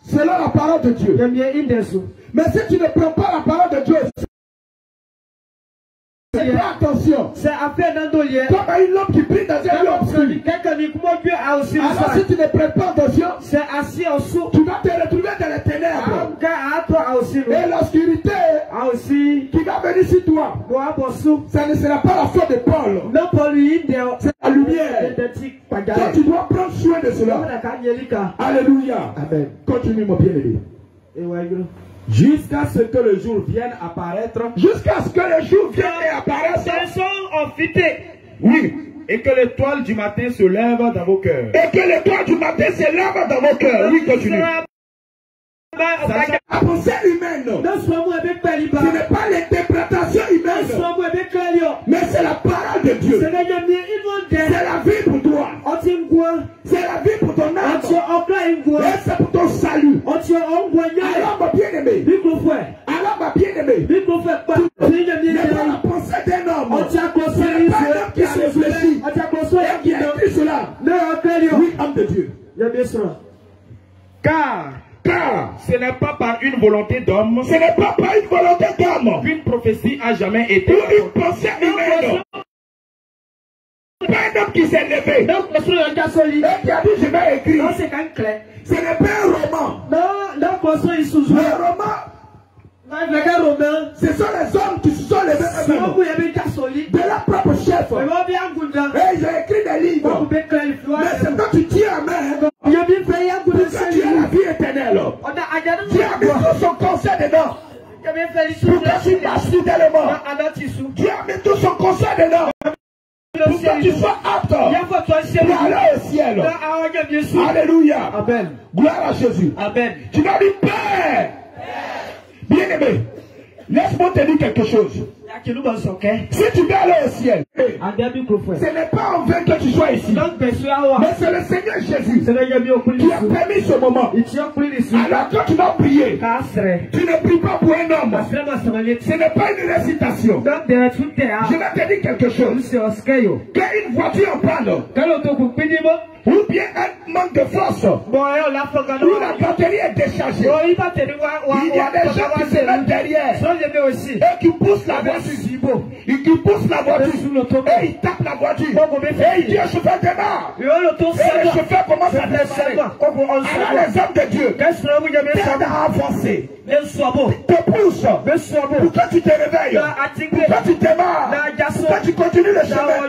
selon la parole de Dieu. Mais si tu ne prends pas la parole de Dieu, fais attention. C'est comme un homme qui prie dans un lieu obscur. Alors si tu ne prends pas attention, tu vas te retrouver dans les ténèbres. Et l'obscurité qui va venir sur toi, ça ne sera pas la faute de Paul. C'est la lumière. Donc tu dois prendre soin de cela. Alléluia. Amen. Continue mon bien-aimé. Jusqu'à ce que le jour vienne apparaître. Jusqu'à ce que le jour vienne apparaître. Oui. Et que l'étoile du matin se lève dans vos cœurs. Et que l'étoile du matin se lève dans vos cœurs. Oui, continue. La pensée humaine, ce n'est pas l'interprétation humaine, mais c'est la parole de Dieu. C'est la vie pour toi. C'est la vie pour ton âme. Et c'est pour ton salut. Alors ma bien-aimé, tu n'es pas la pensée d'un homme. Ce n'est pas un homme qui a réfléchi et qui a écrit cela. Oui, homme de Dieu. Car ce n'est pas par une volonté d'homme, ce n'est pas par une volonté d'homme qu'une prophétie a jamais été ou une pensée humaine. Ce n'est pas un homme qui s'est levé et qui a dit je vais écrire. Ce n'est pas un roman. Le roman, ce sont les hommes qui se sont levés eux-mêmes de leur propre chef. Et ils ont écrit des livres. Mais c'est quand tu tiens à main, tu as la vie éternelle. Tu as mis tout son conseil dedans. Pour que tu marches fidèlement. Tu as mis tout son conseil dedans. Pour que tu sois apte pour aller au ciel. Alléluia. Amen. Gloire à Jésus. Amen. Tu vas dire Père. Bien-aimé, laisse-moi te dire quelque chose. Si tu veux aller au ciel, ce n'est pas en vain que tu sois ici. Mais c'est le Seigneur Jésus qui a permis ce moment. Alors quand tu vas prier, tu ne pries pas pour un homme. Ce n'est pas une récitation. Je vais te dire quelque chose. Quand une voiture en panne, ou bien un manque de force, ou la batterie est déchargée, il y a des gens qui se mettent derrière et qui poussent la voiture. Il pousse la voiture et il tape la voiture et il dit au chauffeur démarre. Et le chauffeur commence à démarrer. Alors les hommes de Dieu t'aident à avancer, te poussent pour que tu te réveilles, pour que tu démarres, pour que tu continues le chemin,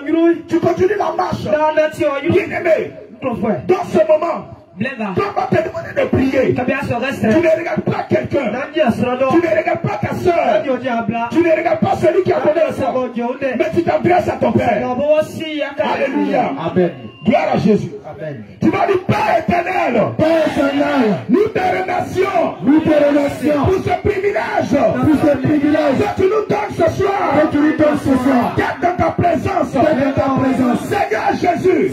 tu continues la marche. Bien-aimé, dans ce moment, quand on te demande de prier, tu ne regardes pas quelqu'un, tu ne regardes pas ta soeur, tu ne regardes pas celui qui a donné le sang, mais tu t'adresses à ton Père. Alléluia. Amen. Gloire à Jésus. Amen. Tu vas dire Père éternel, nous te remercions pour ce privilège que tu nous donnes ce soir, d'être dans ta présence. Seigneur Jésus,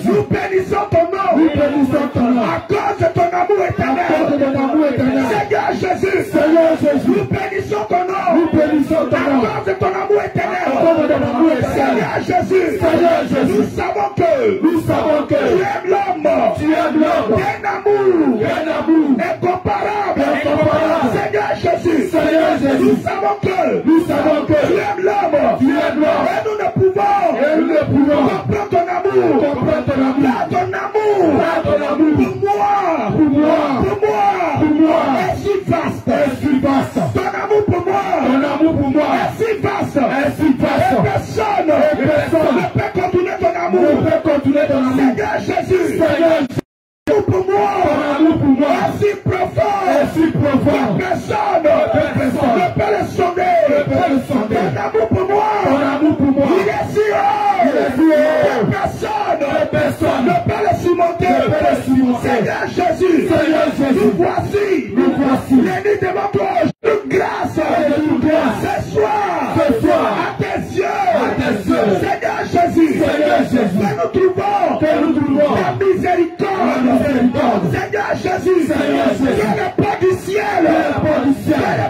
nous bénissons ton nom. À cause de ton amour éternel. Seigneur Jésus, nous bénissons ton nom. À cause de ton amour éternel. Seigneur Jésus, nous savons que tu aimes l'homme d'un amour incomparable. Seigneur Jésus, nous savons que tu aimes l'homme et nous ne pouvons comprendre ton amour. Ton amour pour moi est si vaste. Ton amour pour moi est si vaste. Et personne ne peut contourner ton amour. Seigneur Jésus, pour moi est si profond. Personne ne peut le sonder. Ton amour pour moi il est si haut. Personne ne peut le surmonter. Seigneur Jésus, nous voici réunis devant toi. Toute grâce ce soir à tes yeux. Seigneur Jésus, que nous trouvons ta miséricorde. Seigneur Jésus, que le pas du ciel,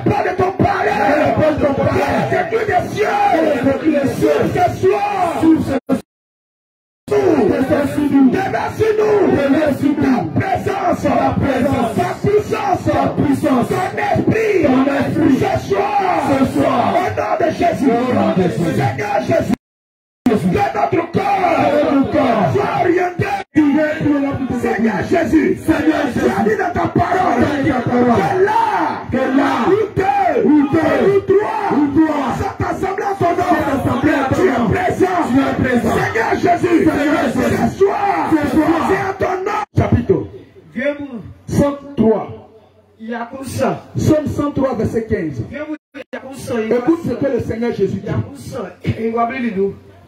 que le pas de ton palais, que tu des cieux, ce soir. Déverse-nous ta Seigneur Jésus, que notre corps soit orienté. Seigneur Jésus, tu as dit dans ta parole que là, où trois sont assemblés à ton nom, tu es présent. Seigneur Jésus, ce soir, c'est à ton nom. Chapitre 103. Somme 103, verset 15. Écoute ce que le Seigneur Jésus dit.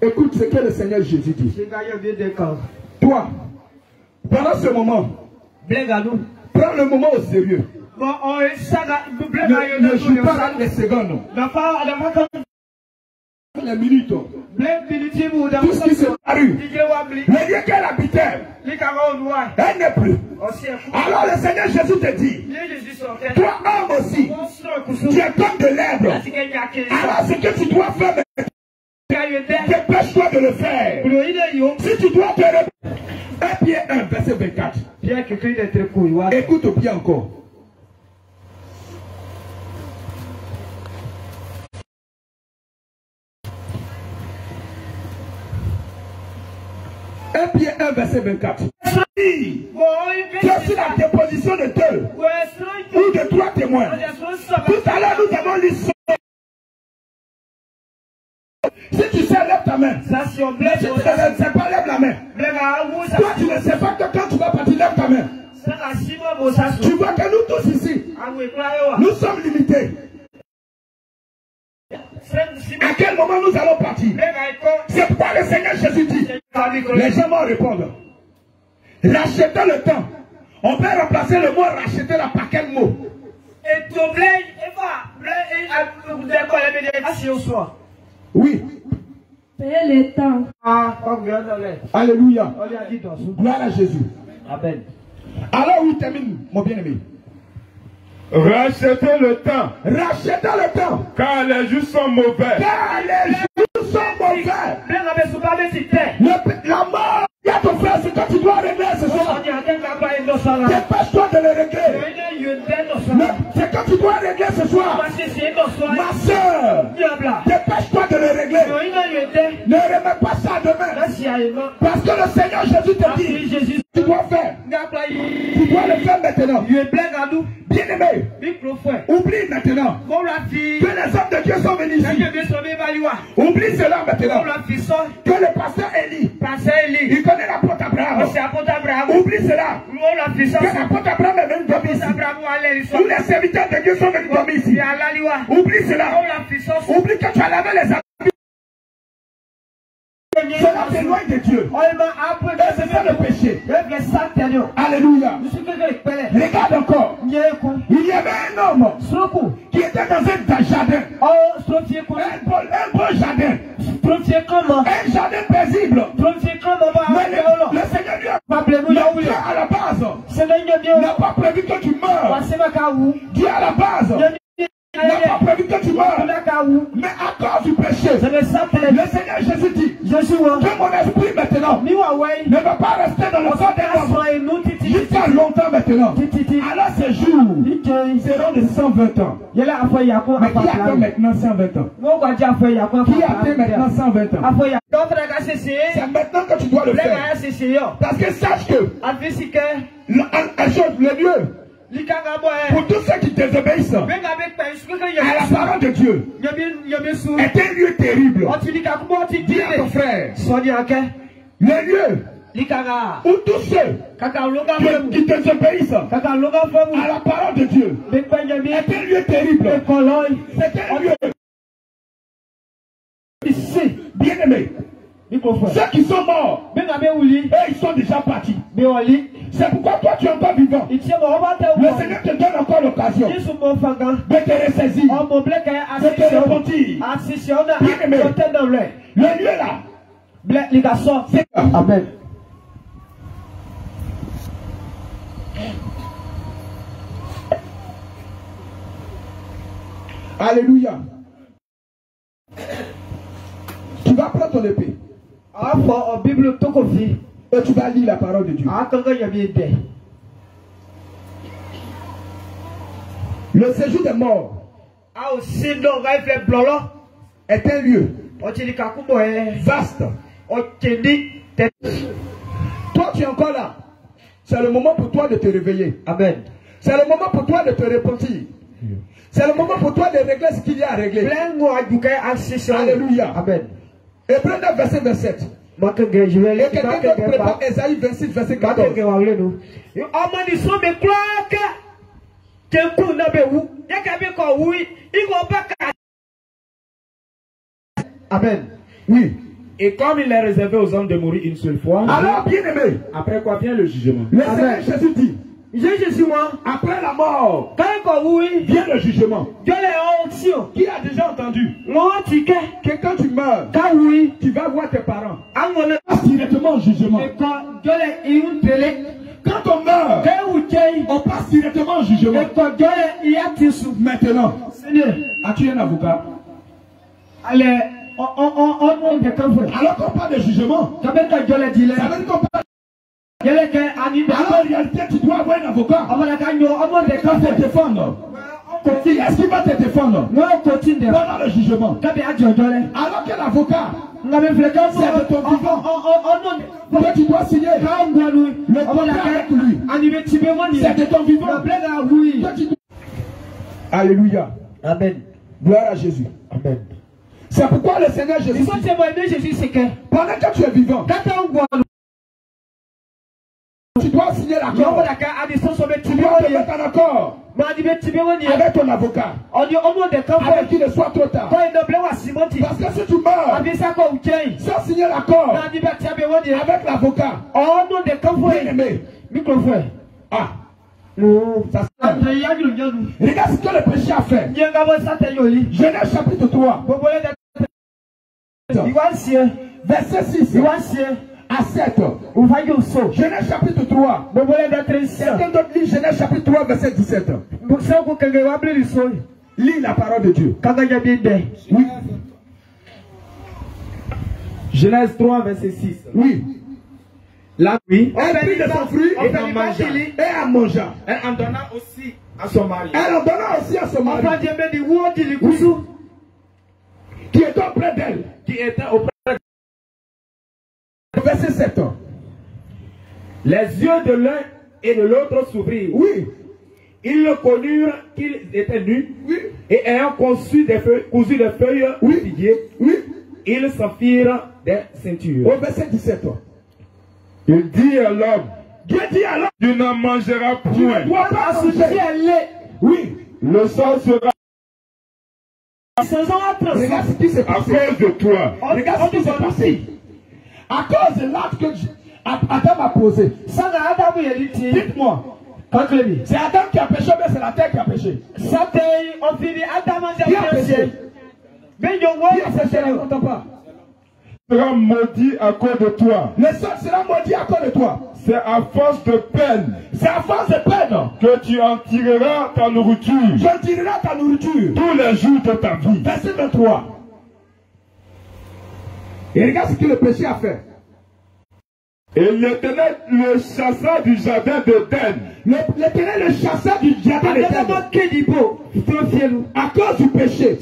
Écoute ce que le Seigneur Jésus dit. Toi, pendant ce moment, prends le moment au sérieux. Ne joue pas avec les secondes. Les minutes. Tout ce qui se parut. Le lieu qu'elle habitait, elle n'est plus. Alors le Seigneur Jésus te dit, toi homme aussi, tu es comme de l'herbe. Alors ce que tu dois faire, dépêche-toi de le faire. Si tu dois te répéter, 1 Pierre 1, verset 24. Écoute bien encore. Pierre 1, verset 24. Voici la déposition de 2 ou de 3 témoins. Tout à l'heure, nous avons lu ça. Si tu sais, lève ta main. Si tu ne sais pas, lève la main. Toi, tu ne sais pas que quand tu vas partir, lève ta main. Tu vois que nous tous ici, nous sommes limités. À quel moment nous allons partir? C'est pourquoi le Seigneur Jésus dit, les gens vont répondre, racheter le temps. On peut remplacer le mot racheter là par quel mot? Oui. Payer le temps. Alléluia. Gloire à Jésus. Amen. Alors oui, termine, mon bien-aimé. Rachetez le temps. Rachetez le temps. Car les jours sont mauvais. Car les jours sont mauvais. La mort, il y a ton frère, c'est quand tu dois régler ce soir. Dépêche-toi de le régler. C'est quand tu dois régler ce soir. Ma soeur, dépêche-toi de le régler. Ne remets pas ça demain. Parce que le Seigneur Jésus te dit, tu dois faire. Tu dois le faire maintenant. Bien aimé, oublie maintenant que les hommes de Dieu sont venus ici. Oublie cela maintenant. Que le pasteur Élie, il connaît l'apôtre Abraham. Oublie cela. Que l'apôtre Abraham est venu dormir ici. Tous les serviteurs de Dieu sont venus dormir ici. Oublie cela. Oublie que tu as lavé les habits. Cela t'éloigne de Dieu. Et c'est ça le péché. Alléluia. Regarde encore. Il y avait un homme qui était dans un jardin. Un beau jardin. Un jardin paisible. Mais le Seigneur lui a Dieu à la base n'a pas prévu que tu meurs. Dieu à la base n'a pas prévu que tu meurs. Mais à cause du péché, le Seigneur Jésus dit que mon esprit maintenant ne va pas rester dans le corps d'un homme jusqu'à longtemps maintenant. Alors ces jours seront de 120 ans. Mais qui attend maintenant 120 ans? Qui attend maintenant 120 ans? C'est maintenant que tu dois le faire. Parce que sache que le lieu pour tous ceux qui désobéissent à la parole de Dieu est un lieu terrible. Dis à ton frère, le lieu où tous ceux qui désobéissent à la parole de Dieu est un lieu terrible. C'est un lieu bien aimé. Ceux qui sont morts, ils sont déjà partis. C'est pourquoi toi tu es encore vivant. Le Seigneur te donne encore l'occasion de te ressaisir, de te repentir. Bien aimé, le lieu là, c'est Amen. Alléluia. Tu vas prendre ton épée. Et tu vas lire la parole de Dieu. Le séjour des morts est un lieu Vaste. Toi, tu es encore là. C'est le moment pour toi de te réveiller. Amen. C'est le moment pour toi de te repentir. C'est le moment pour toi de régler ce qu'il y a à régler. Alléluia. Amen. Hébreux 9, verset 27. Et quelqu'un d'autre prépare Esaïe 26, verset 14. Amen. Oui. Et comme il est réservé aux hommes de mourir une seule fois, alors bien aimé, après quoi vient le jugement. Le Seigneur Jésus dit, après la mort, vient le jugement. Qui a déjà entendu que quand tu meurs, tu vas voir tes parents. Passe directement au jugement. Quand on meurt, on passe directement au jugement. Maintenant, as-tu un avocat? Alors qu'on parle de jugement, ça veut dire qu'on parle. Alors en réalité, tu dois avoir un avocat. Qui va te défendre. Est-ce qu'il va te défendre pendant le jugement? Alors que l'avocat, c'est de ton vivant. Toi, tu dois signer le contrat avec lui. C'est de ton vivant. Toi, tu dois... Alléluia. Amen. Gloire à Jésus. Amen. C'est pourquoi le Seigneur Jésus, pendant que tu es vivant, tu dois signer l'accord. Tu dois te mettre en accord avec ton avocat. Avec qu'il ne soit trop tard. Parce que si tu meurs sans signer l'accord avec l'avocat, bien aimé, ah, ça regarde ce que le péché a fait. Genèse chapitre 3. Verset 6 à 7. Genèse chapitre 3. Quelqu'un d'autre lit Genèse chapitre 3 verset 17. Lis la parole de Dieu. Oui. Genèse 3 verset 6. Oui. La nuit, elle prit de son fruit et en mangea. Et en mangea. Elle en donna aussi à son mari. Elle en donna aussi à son mari. Qui était auprès d'elle. Qui était auprès d'elle. Verset 7. Les yeux de l'un et de l'autre s'ouvrirent. Oui. Ils le connurent qu'ils étaient nus. Oui. Et ayant cousu des feuilles oui. figuier, oui. Ils s'en firent des ceintures. Au verset 17. Il dit à l'homme, Dieu dit à l'homme, tu n'en mangeras point. Tu ne dois pas manger. Oui. Le sang sera regarde ce qui s'est passé. à cause de toi. Regarde ce qui s'est passé. À cause de l'acte que Adam a posé. Dites-moi. C'est Adam qui a péché, mais c'est la terre qui a péché. Qui a péché? Qui a péché? Ne t'entends pas. Sera maudit à cause de toi. Le sol sera maudit à cause de toi. C'est à force de peine. C'est à force de peine que tu en tireras ta nourriture. Je tirerai ta nourriture tous les jours de ta vie. Verset 23. Et regarde ce que le péché a fait. Et l'Éternel le chassa du jardin d'Éden. L'Éternel le chassa du jardin d'Éden. À cause du péché.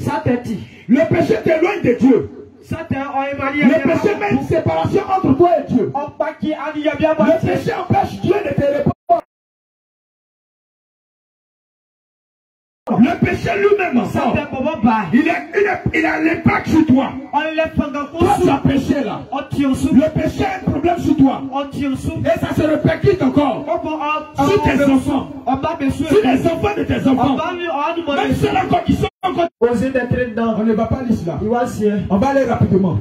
Le péché t'éloigne de Dieu. Le péché met une séparation entre toi et Dieu. Le péché empêche Dieu de te répondre. Le péché lui-même, il a l'impact sur toi. Toi, tu as péché là. Le péché a un problème sur toi. Et ça se répercute encore sur tes enfants. Sur les enfants de tes enfants. Même ceux-là qui sont encore posés d'être dedans. On ne va pas lire cela. On va aller rapidement.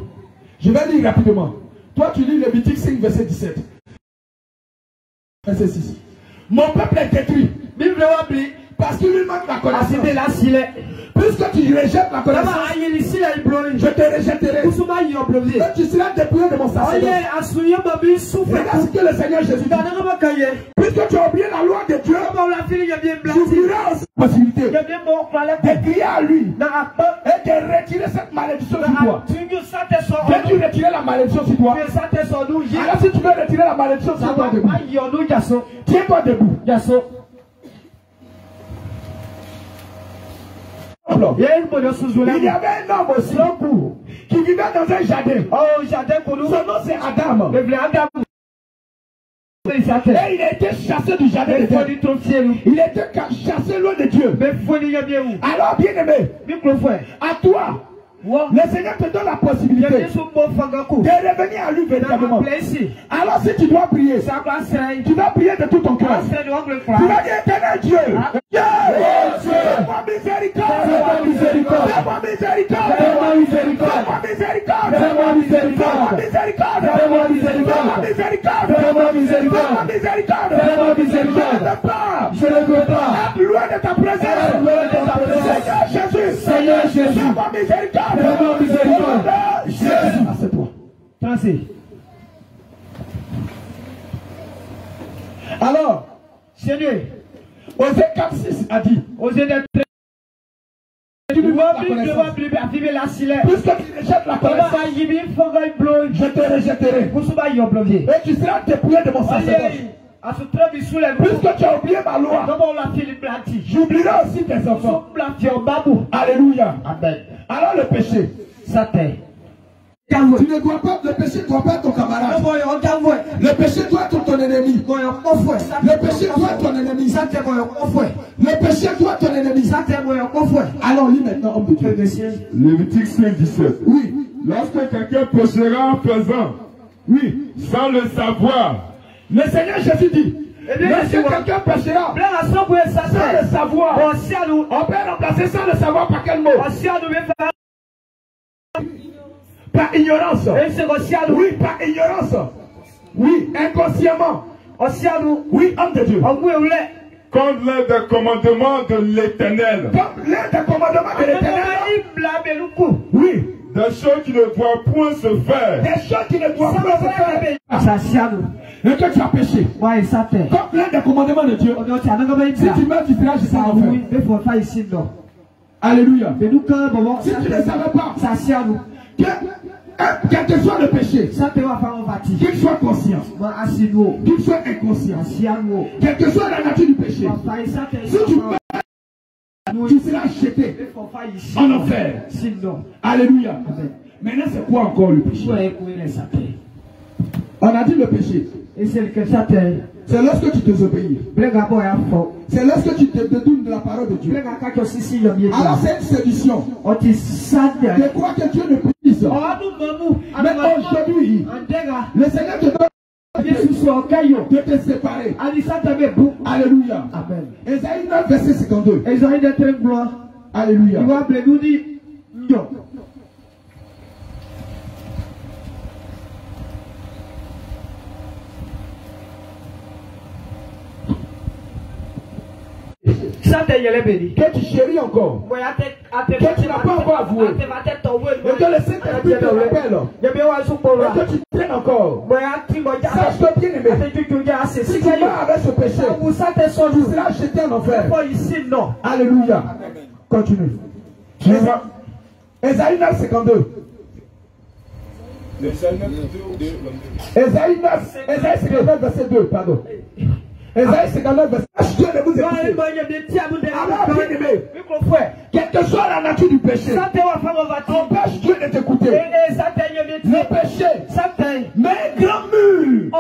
Je vais lire rapidement. Toi, tu lis Lévitique 5, verset 17. Verset 6. Mon peuple est détruit. Parce qu'il lui manque la connaissance. Puisque tu rejettes la connaissance, je te rejetterai. Et tu seras dépouillé de mon sacerdoce. Regarde ce que le Seigneur Jésus dit. Puisque tu as oublié la loi de Dieu, tu oublieras aussi la possibilité de crier à lui et de retirer cette malédiction sur toi. Veux-tu retirer la malédiction sur toi? Alors si tu veux retirer la malédiction sur toi, debout. Tiens-toi debout. Il y avait un homme aussi qui vivait vivait dans un jardin. Oh, jardin pour nous. Son nom c'est Adam. Le vrai Adam. Et il a été chassé du jardin de Dieu. Il a été chassé loin de Dieu. Alors, bien aimé, à toi, le Seigneur te donne la possibilité de revenir à lui véritablement. Alors si tu dois prier, tu vas prier de tout ton cœur. Tu vas dire, Éternel Dieu, fais-moi miséricorde, fais-moi miséricorde, fais-moi miséricorde, fais-moi miséricorde, fais-moi miséricorde, fais-moi miséricorde, fais-moi miséricorde, fais-moi miséricorde, fais-moi miséricorde, je ne veux pas être loin de ta présence. Seigneur Jésus, Seigneur Jésus, fais-moi miséricorde. Fais-moi miséricorde. Jésus. Assieds-toi. Transi. Alors, Seigneur, Osée 4:6 a dit, Osée puisque tu rejettes la connaissance, je te rejetterai. Et tu seras dépouillé de mon sacerdoce. Puisque tu as oublié ma loi, j'oublierai aussi tes enfants. Alléluia. Amen. Alors le péché, Satan. Tu ne dois pas, le péché ne doit pas être ton camarade. Le péché doit être ton ennemi. Le péché doit être ton ennemi. Le péché doit être ton ennemi. Alors lis maintenant, homme de Dieu. Lévitique 5:17. Oui. Lorsque quelqu'un péchera en faisant, oui, sans le savoir, le Seigneur Jésus dit, lorsque quelqu'un péchera sans le savoir, on peut remplacer sans le savoir par quel mot? Par ignorance. Oui, par ignorance. Oui, inconsciemment. Oui, homme de Dieu. contre l'un des commandements de l'Éternel. Comme l'un des commandements de l'Éternel. Oui. Des choses qui ne doivent point se faire. Des choses qui ne doivent point se faire. Et que tu as péché. Comme l'un des commandements de Dieu. Si tu meurs, tu seras jusqu'à l'enfer. Alléluia. Si tu ne savais pas quel que soit le péché, qu'il soit conscient, qu'il soit inconscient, quelle que soit la nature du péché, si tu meurs, tu seras jeté en enfer. Alléluia. Maintenant, c'est quoi encore le péché? On a dit le péché. C'est lorsque tu désobéis. C'est lorsque tu te détournes de la parole de Dieu. Alors c'est une séduction. Je crois que Dieu ne prise. Mais aujourd'hui, le Seigneur te donne de te séparer. Alléluia. Amen. Ésaïe 9, verset 52. Alléluia. Que tu chéris encore, que tu n'as pas encore avoué, et que le Saint-Esprit te rappelle, et que tu traînes encore. Sache que bien aimé, si tu vas avec ce péché, tu seras jeté en enfer. Alléluia. Continue. Ésaïe 9, 52. Ésaïe 59, verset 2, pardon. Ésaïe 59, verset 2. Dieu ne vous écoute. Alors, bien aimé, quelle que soit la nature du péché, empêche Dieu de t'écouter. Le péché met un grand mur.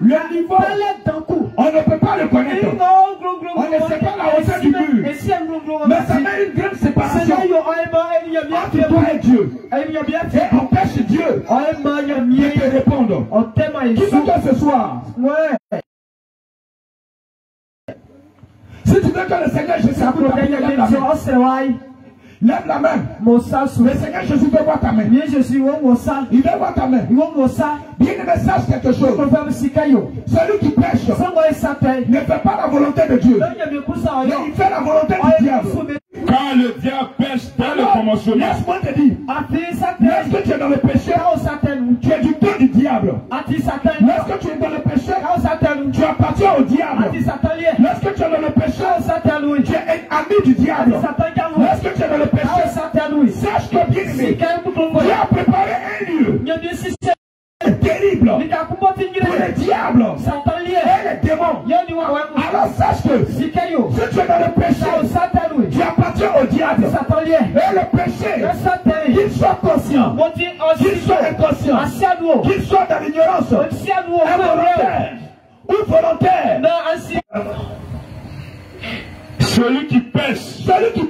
Le niveau, on ne peut pas le connaître. On ne sait pas la hauteur du mur. Mais ça met une grande séparation entre toi et Dieu. Et empêche Dieu de te répondre. Qui veut que ce soir? Si tu veux que le Seigneur Jésus lève la main. Le Seigneur Jésus veut voir ta main. Il veut voir ta main. Bien aimé, sache quelque chose. Celui qui pêche ne fait pas la volonté de Dieu, mais il fait la volonté du diable. Quand le diable pêche dans le commencement, laisse-moi te dire, lorsque tu es dans le péché, tu es du temps du diable. Lorsque tu es dans le péché, tu appartiens au diable. Lorsque tu es dans le péché, tu es un ami du diable. Lorsque tu es dans le péché, sache que bien aimé, Dieu a préparé un lieu. est terrible pour les diables et les démons. Alors sache que si tu es dans le péché, tu appartiens au diable. Et le péché, qu'il soit conscient, qu'il soit inconscient, qu'il soit dans l'ignorance, involontaire ou volontaire. Celui qui pêche est du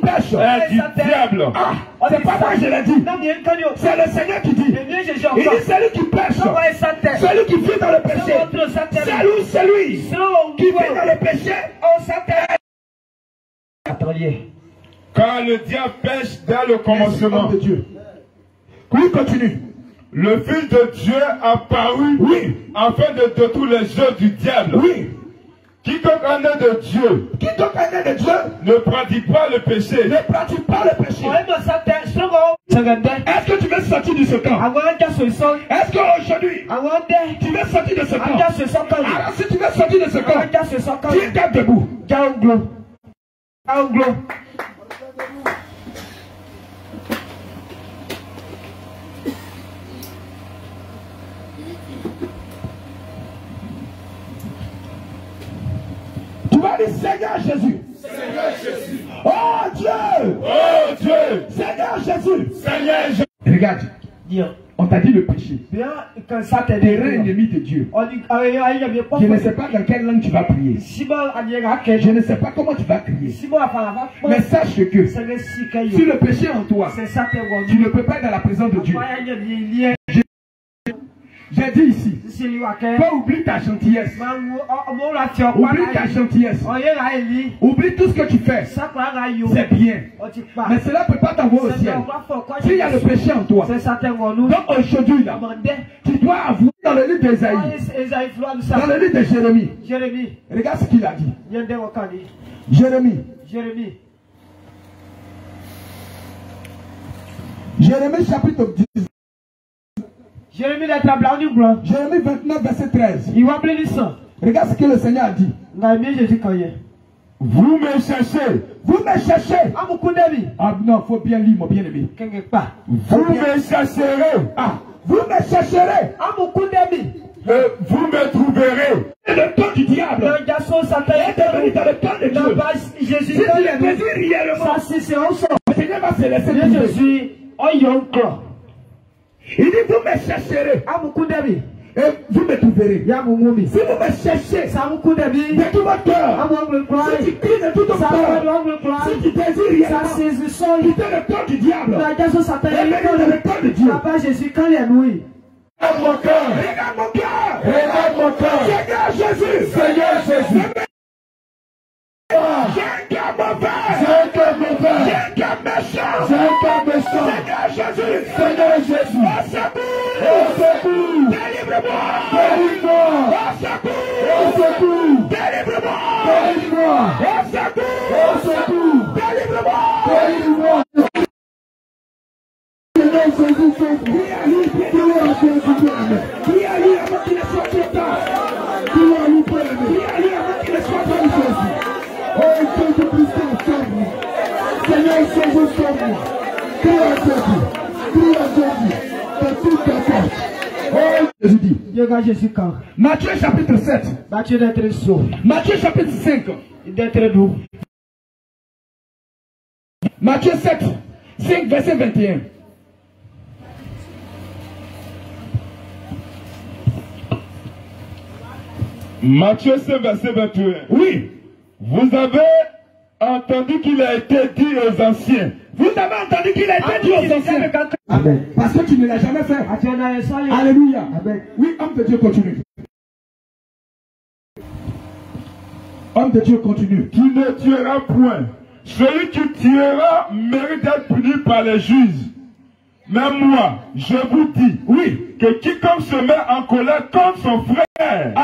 diable. Ah, c'est pas moi je l'ai dit. C'est le Seigneur qui dit. Il dit celui qui pêche, celui qui vit dans le péché, celui qui vit dans le péché, Car le diable pêche dès le commencement de Dieu. Oui, continue. Le Fils de Dieu apparut afin de détruire les jeux du diable. Oui. Quiconque en est de Dieu ne pratique pas le péché. Ne pratique pas le péché. Est-ce que tu veux sortir de ce camp? Est-ce qu'aujourd'hui tu veux sortir de ce camp? Alors si tu veux sortir de ce camp, tu es debout. Tu vas dire Seigneur Jésus. Oh Dieu. Seigneur Jésus. Regarde. On t'a dit le péché. Terrain ennemi de Dieu. Je ne sais pas dans quelle langue tu vas prier. Je ne sais pas comment tu vas crier. Mais sache que si le péché est en toi, tu ne peux pas être dans la présence de Dieu. J'ai dit ici, pas oublier ta gentillesse. Oublie ta gentillesse. Oublie tout ce que tu fais. C'est bien. Mais cela ne peut pas t'envoyer au ciel. S'il y a le péché en toi. Donc aujourd'hui, là, tu dois avouer dans le livre d'Ésaïe, dans le livre de Jérémie. Regarde ce qu'il a dit. Jérémie chapitre 10. Jérémie 29 verset 13. Regarde ce que le Seigneur a dit. Vous me cherchez. Ah non, il faut bien lire, mon bien-aimé. Vous me chercherez. Vous me chercherez. Vous me trouverez. Et le temps du diable est devenu dans le temps de Dieu. Si tu le désires réellement, le Seigneur va se laisser trouver. Il dit vous me chercherez et vous me trouverez. Si vous me cherchez de tout votre cœur, si tu cries de tout ton cœur, si tu désires réellement quitter le corps du diable et venir dans le corps de Dieu. Regarde mon cœur. Seigneur Jésus. J'ai un cœur mauvais. J'ai un cœur méchant. Seigneur Jésus. Au secours. Délivre-moi. Au secours. Délivre-moi. Au secours. Délivre-moi. Seigneur Jésus, prie à lui avant qu'il ne soit trop tard. Prie à lui avant qu'il ne soit trop tard. Oh, Jésus-Christ, sauve-moi. Seigneur Jésus, sauve-moi. Prie à Jésus. De toute ta force. Oh, Jésus dit. Matthieu chapitre 7. Matthieu chapitre 5. Matthieu 7. 5 verset 21. Matthieu 5, verset 21. Oui. Vous avez entendu qu'il a été dit aux anciens. Vous avez entendu qu'il a été dit aux anciens. Amen. Parce que tu ne l'as jamais fait. Alléluia. Amen. Oui, homme de Dieu continue. Homme de Dieu continue. Tu ne tueras point. Celui qui tuera mérite d'être puni par les juges. Mais moi, je vous dis, que quiconque se met en colère contre son frère,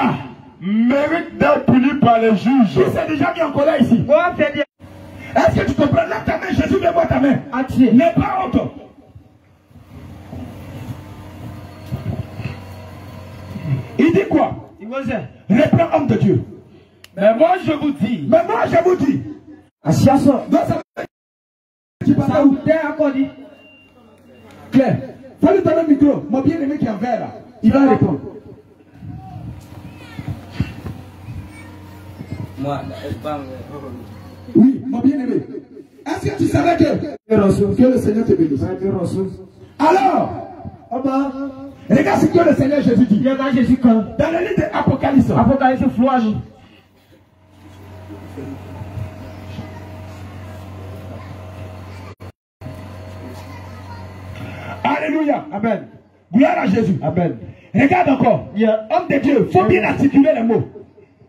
mérite d'être puni par les juges. Qui s'est déjà mis en colère ici? Est-ce que tu comprends? Lève ta main, Jésus, viens voir ta main. N'aie pas honte. Il dit quoi? Reprends, homme de Dieu. Mais moi je vous dis. Claire, faut lui donner le micro. Mon bien-aimé qui est en vert là. Il va répondre. Oui, mon bien-aimé. Est-ce que tu savais que le Seigneur te bénisse? Alors, regarde ce que le Seigneur Jésus dit. Dans le livre de Apocalypse. Alléluia. Amen. Gloire à Jésus. Amen. Regarde encore. Homme de Dieu, il faut bien articuler les mots.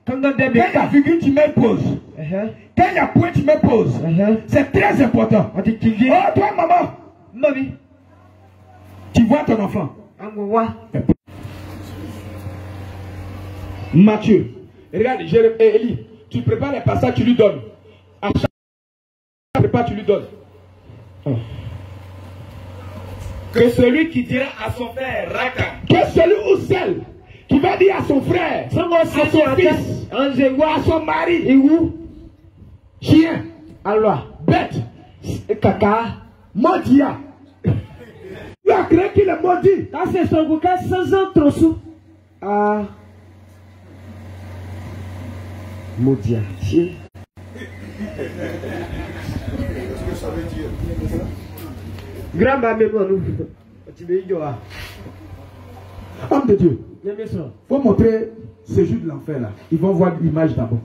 Quand il y a virgule, tu mets pause. Quand il y a point, tu mets pause. C'est très important. Oh, toi, maman. Tu vois ton enfant. Matthieu. Regarde, Élie. Tu prépares les passages, tu lui donnes. À chaque prépa, tu lui donnes. Que celui qui dira à son frère, Raka. Que celui ou celle qui va dire à son frère, à son fils, à son mari, chien, bête, caca, maudit. Tu as créé qu'il est maudit. Maudit. Homme de Dieu, il faut montrer ce jeu de l'enfer là. Ils vont voir l'image d'abord.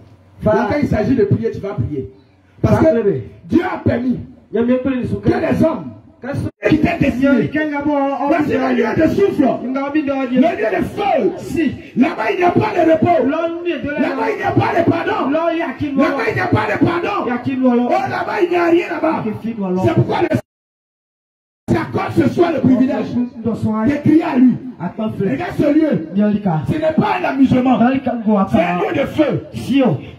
Quand il s'agit de prier, tu vas prier. Parce que Dieu a permis que les hommes qui étaient destinés, voici le lieu de souffle, le lieu de feu. Là-bas il n'y a pas de repos. Là-bas il n'y a pas de pardon. Là-bas il n'y a pas de pardon. Oh, là-bas il n'y a rien là-bas. C'est pourquoi le s'accorde ce soit le privilège de crier à lui. Regarde ce lieu. Ce n'est pas un amusement. C'est un lieu de feu.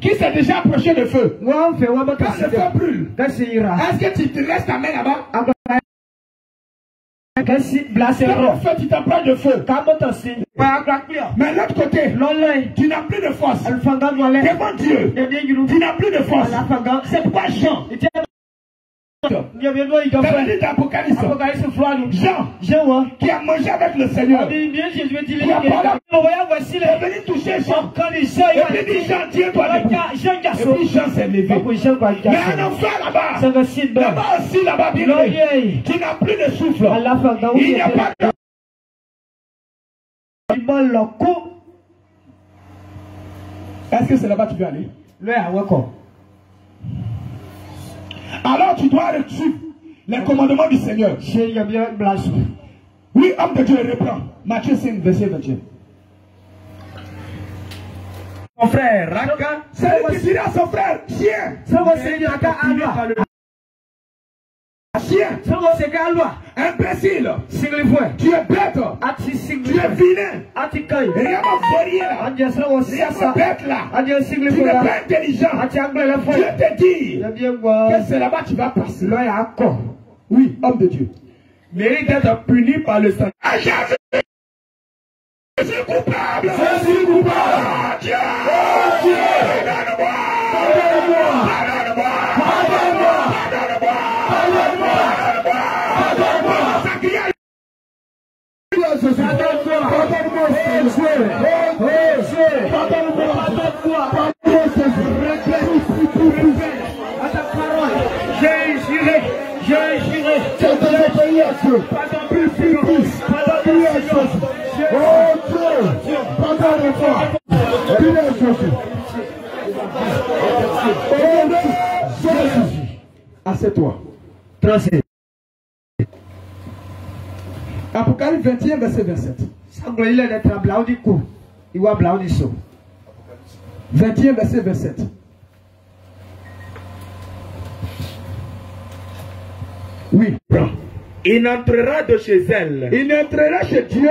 Qui s'est déjà approché de feu? Quand le feu brûle, est-ce que tu te restes ta main là-bas? Quand le feu, tu t'approches de feu. Mais l'autre côté, tu n'as plus de force. Devant Dieu, tu n'as plus de force. C'est pourquoi Jean, dans le livre d'Apocalypse, Jean, qui a mangé avec le Seigneur, qui a est venu toucher Jean. Et puis dit Jean, Dieu doit le et puis Jean s'est levé. Mais un enfer là-bas, là-bas aussi, là-bas, tu n'as plus de souffle. Il n'y a pas de... Est-ce que c'est là-bas que tu veux aller? Alors tu dois suivre les commandements du Seigneur. Oui, homme de Dieu, reprend. Matthieu 5, verset 21. Son frère, Raka. C'est lui qui dira à son frère, chien. Chien. Imbécile. Tu es bête. Tu es vilain. Rien m'a volé là. Rien m'a bête là. Tu n'es pas intelligent. Dieu te dit que c'est là-bas que tu vas passer. Oui, homme de Dieu. Mérite d'être puni par le Seigneur. Je suis coupable. Je suis coupable. Dieu. Dieu. Pardonne-moi. Pardonne-moi. Pardonne-moi. Pardonne-moi. Pardonne-moi. Pardonne-moi. J'ai juré. Pardonne plus. Oh Dieu, pardonne-moi. Assieds-toi. Apocalypse 21, verset 27. 21, verset 27. Oui. Il n'entrera de chez elle. Il n'entrera chez Dieu.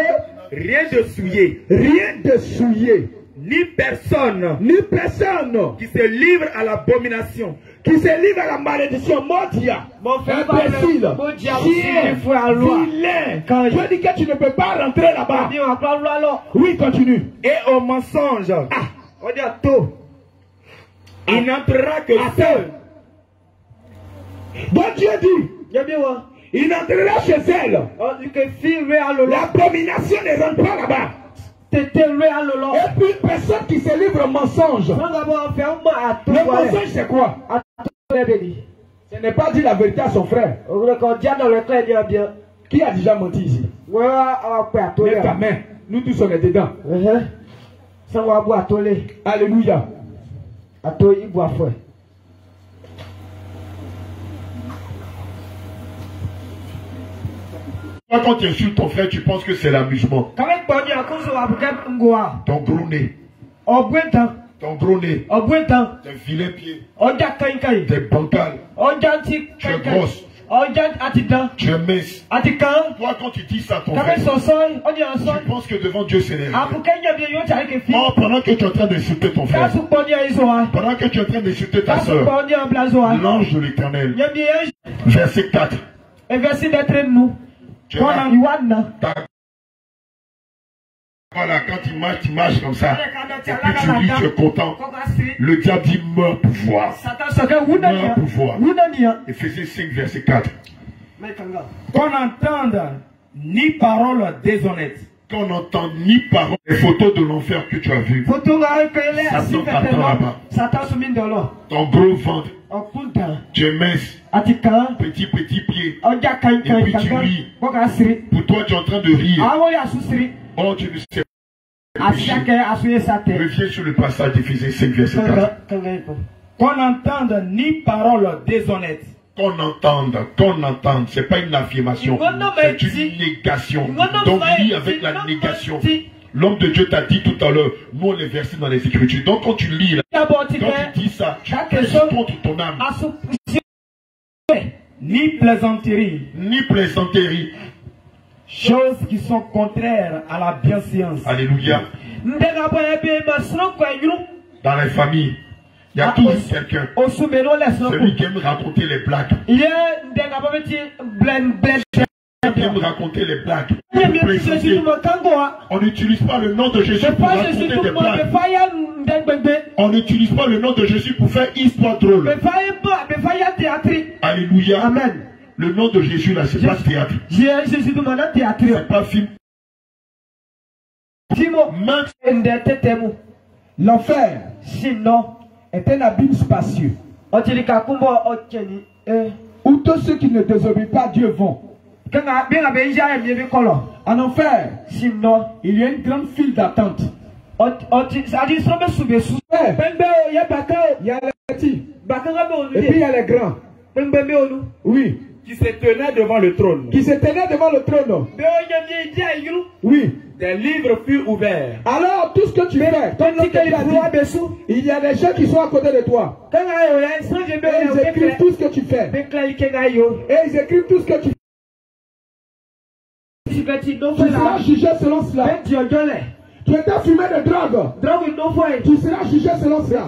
Rien de souillé. Rien de souillé. Ni personne. Ni personne. Qui se livre à l'abomination. Qui se livre à la malédiction. Mordia. Imbécile. Chien. Vilain. Je dis que tu ne peux pas rentrer là-bas. Oui, continue. Et au mensonge. On dit à tout. Il n'entrera que seul. Donc Dieu dit. Il entrera chez elle. L'abomination ne rentre pas là-bas. Et puis une personne qui se livre au mensonge. Le mensonge c'est quoi? Ce n'est pas dire la vérité à son frère. Qui a déjà menti ici? Mets ta main. Nous tous on est dedans. Alléluia. Quand tu insultes ton frère, tu penses que c'est l'amusement. Ton gros nez. Ton gros nez. Tes filets pieds. Tes bancales. Tu es grosse. Tu es mince. Toi, quand tu dis ça à ton frère, tu penses que devant Dieu c'est rien. Oh, pendant que tu es en train d'insulter ton frère, pendant que tu es en train d'insulter ta soeur, l'ange de l'Éternel, verset 4. Voilà, quand tu marches comme ça, et puis tu lis, tu es content. Le diable dit meurs pour voir. Meurs pour voir. Éphésiens 5, verset 4. Qu'on n'entende ni parole déshonnête. Qu'on n'entend ni parole. Les photos de l'enfer que tu as vues. Satan t'attend là-bas. Ton gros ventre. Tu es mince. Petit pied. Et puis tu ris. Pour toi, tu es en train de rire. Oh, tu ne sais pas. Reviens sur le passage d'Éphésiens 5, verset 4. Qu'on n'entende ni parole déshonnête. Qu'on entende, ce n'est pas une affirmation, c'est une négation. Donc lis avec la négation. L'homme de Dieu t'a dit tout à l'heure, nous on est versés dans les Écritures. Donc quand tu lis, là, quand tu dis ça, tu pèses contre ton âme. Ni plaisanterie. Ni plaisanterie. Choses qui sont contraires à la bienséance. Alléluia. Dans les familles, il y a toujours quelqu'un, celui qui aime raconter les blagues. Qui aime raconter les blagues. On n'utilise pas le nom de Jésus pour raconter des blagues. On n'utilise pas le nom de Jésus pour faire histoire drôle. Alléluia. Amen. Le nom de Jésus là, c'est pas théâtre. C'est pas film. L'enfer est un abîme spacieux où tous ceux qui ne désobéissent pas à Dieu vont. En enfer, il y a une grande file d'attente. Il y a les petits et puis il y a les grands. Oui. Qui se tenaient devant le trône. Oui. Des livres furent ouverts. Alors tout ce que tu fais, il y a des gens qui sont à côté de toi. Et ils écrivent tout ce que tu fais. Et ils écrivent tout ce que tu fais. Tu seras jugé selon cela. Tu étais fumé de drogue. Tu seras jugé selon cela.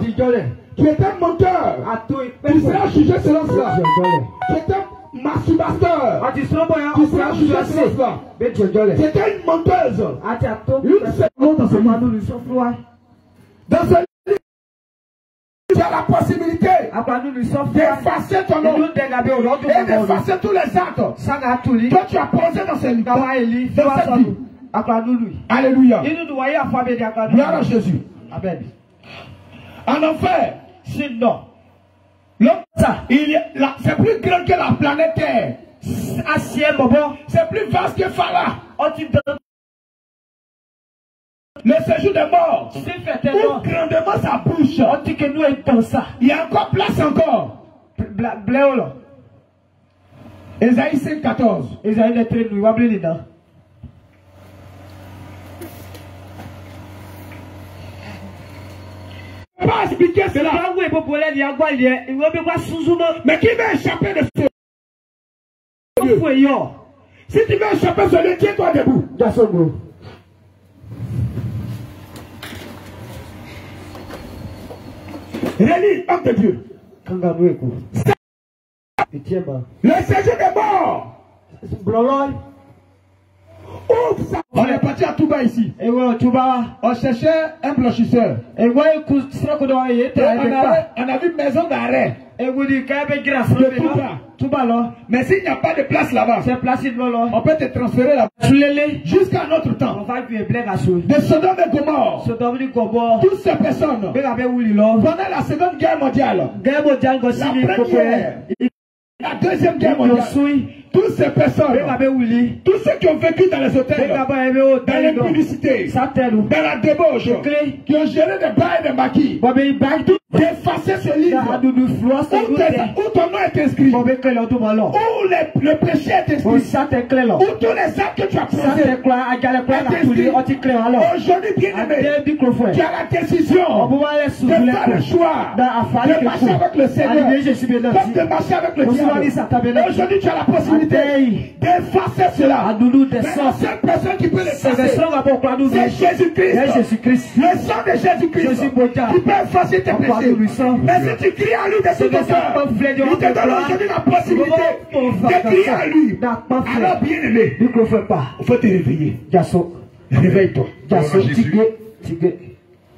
Tu étais menteur. Tu seras jugé selon cela. Tu étais masturbateur. Tu seras jugé selon cela. Tu étais une menteuse. Une seconde dans ce monde. Dans ce livre, tu as la possibilité d'effacer ton nom et d'effacer tous les actes que tu as posés dans ce livre. Alléluia. Gloire à Jésus. Amen. En enfer, c'est plus grand que la planète Terre. C'est plus vaste que Phara. Le séjour des morts, où grandement ça bouge. Il y a encore place encore. Ésaïe 5,14. Pas expliquer cela. Mais qui va échapper de ce Dieu? Si tu veux échapper de ce Dieu, tiens-toi debout. Relis, homme de Dieu. Le séjour des morts. Ouvre sa On est parti à Touba ici. On cherchait un blanchisseur. On a vu maison d'arrêt. Mais s'il n'y a pas de place là-bas, on peut te transférer là-bas jusqu'à notre temps. De Sodome et Gomorrhe, toutes ces personnes, pendant la seconde guerre mondiale, la première, la deuxième guerre mondiale, toutes ces personnes, tous ceux qui ont vécu dans les hôtels, dans l'impunité, dans la débauche, qui ont géré des bars et des maquis, d'effacer ce livre où ton nom est inscrit, où le péché est inscrit, où tous les actes que tu as posés aujourd'hui, bien aimé, tu as la décision de faire le choix de marcher avec le Seigneur comme de marcher avec le diable. Aujourd'hui tu as la possibilité d'effacer cela. Mais la seule personne qui peut l'effacer, c'est Jésus-Christ. Le sang de Jésus-Christ qui peut effacer tes péchés. Mais si tu cries à lui de tout ton cœur, il te donne aujourd'hui la possibilité de crier à lui. Alors bien aimé, il faut te réveiller. Réveille-toi.